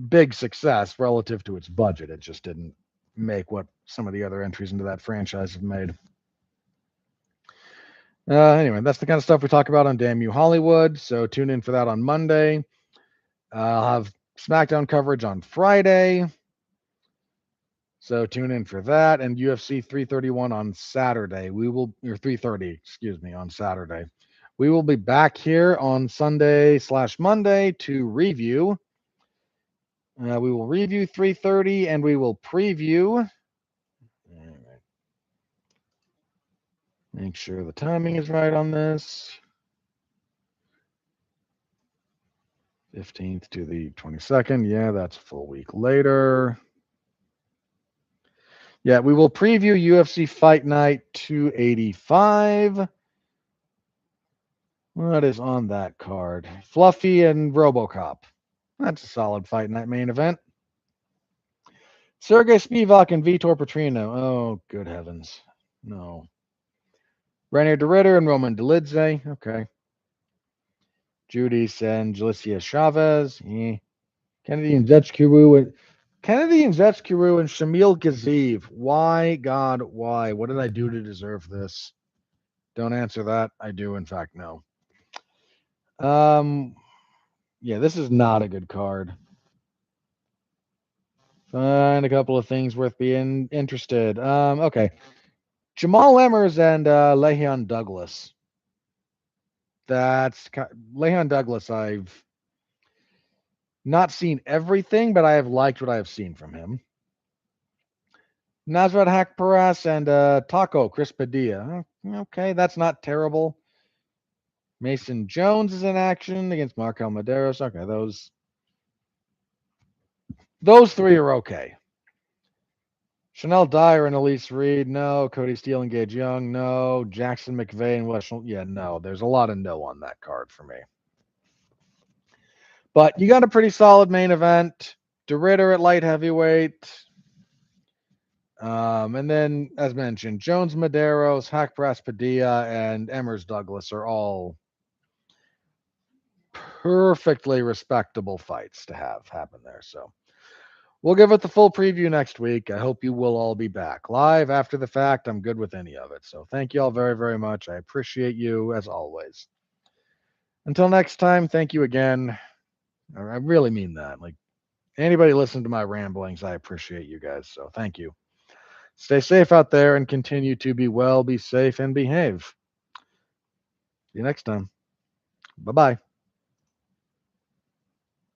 big success relative to its budget. It just didn't make what some of the other entries into that franchise have made. Anyway, that's the kind of stuff we talk about on Damn You Hollywood. So tune in for that on Monday. I'll have SmackDown coverage on Friday. So tune in for that, and UFC 331 on Saturday. We will, or 330, excuse me, on Saturday. We will be back here on Sunday/Monday to review. We will review 330, and we will preview. Make sure the timing is right on this. 15th to the 22nd. Yeah, that's a full week later. Yeah, we will preview UFC Fight Night 285. What is on that card? Fluffy and RoboCop. That's a solid Fight Night main event. Sergey Spivak and Vitor Petrino. Oh, good heavens. No. Rainier de Ritter and Roman Dolidze. Okay. Judice and Jalicia Chavez. Kennedy and Zetchkiru and Shamil Ghaziv. Why, God, why? What did I do to deserve this? Don't answer that. I do, in fact, know. Yeah, this is not a good card. Find a couple of things worth being interested. Okay. Jamal Emmers and Le'Veon Douglas. Le'Veon Douglas. I've not seen everything, but I have liked what I have seen from him. Nasrat Haqparas and Taco Chris Padilla. Okay, that's not terrible. Mason Jones is in action against Markel Medeiros. Okay, those three are okay. Chanel Dyer and Elise Reed, no. Cody Steele and Gage Young, no. Jackson McVeigh and West, yeah, no. There's a lot of no on that card for me. But you got a pretty solid main event. DeRitter at light heavyweight. And then, as mentioned, Jones Medeiros, Haqparas Padilla, and Emmers Douglas are all perfectly respectable fights to have happen there. So We'll give it the full preview next week. I hope you will all be back. Live after the fact, I'm good with any of it. So thank you all very, very much. I appreciate you as always. Until next time, thank you again. I really mean that. Like, anybody listen to my ramblings, I appreciate you guys. So thank you. Stay safe out there and continue to be well, be safe, and behave. See you next time. Bye bye.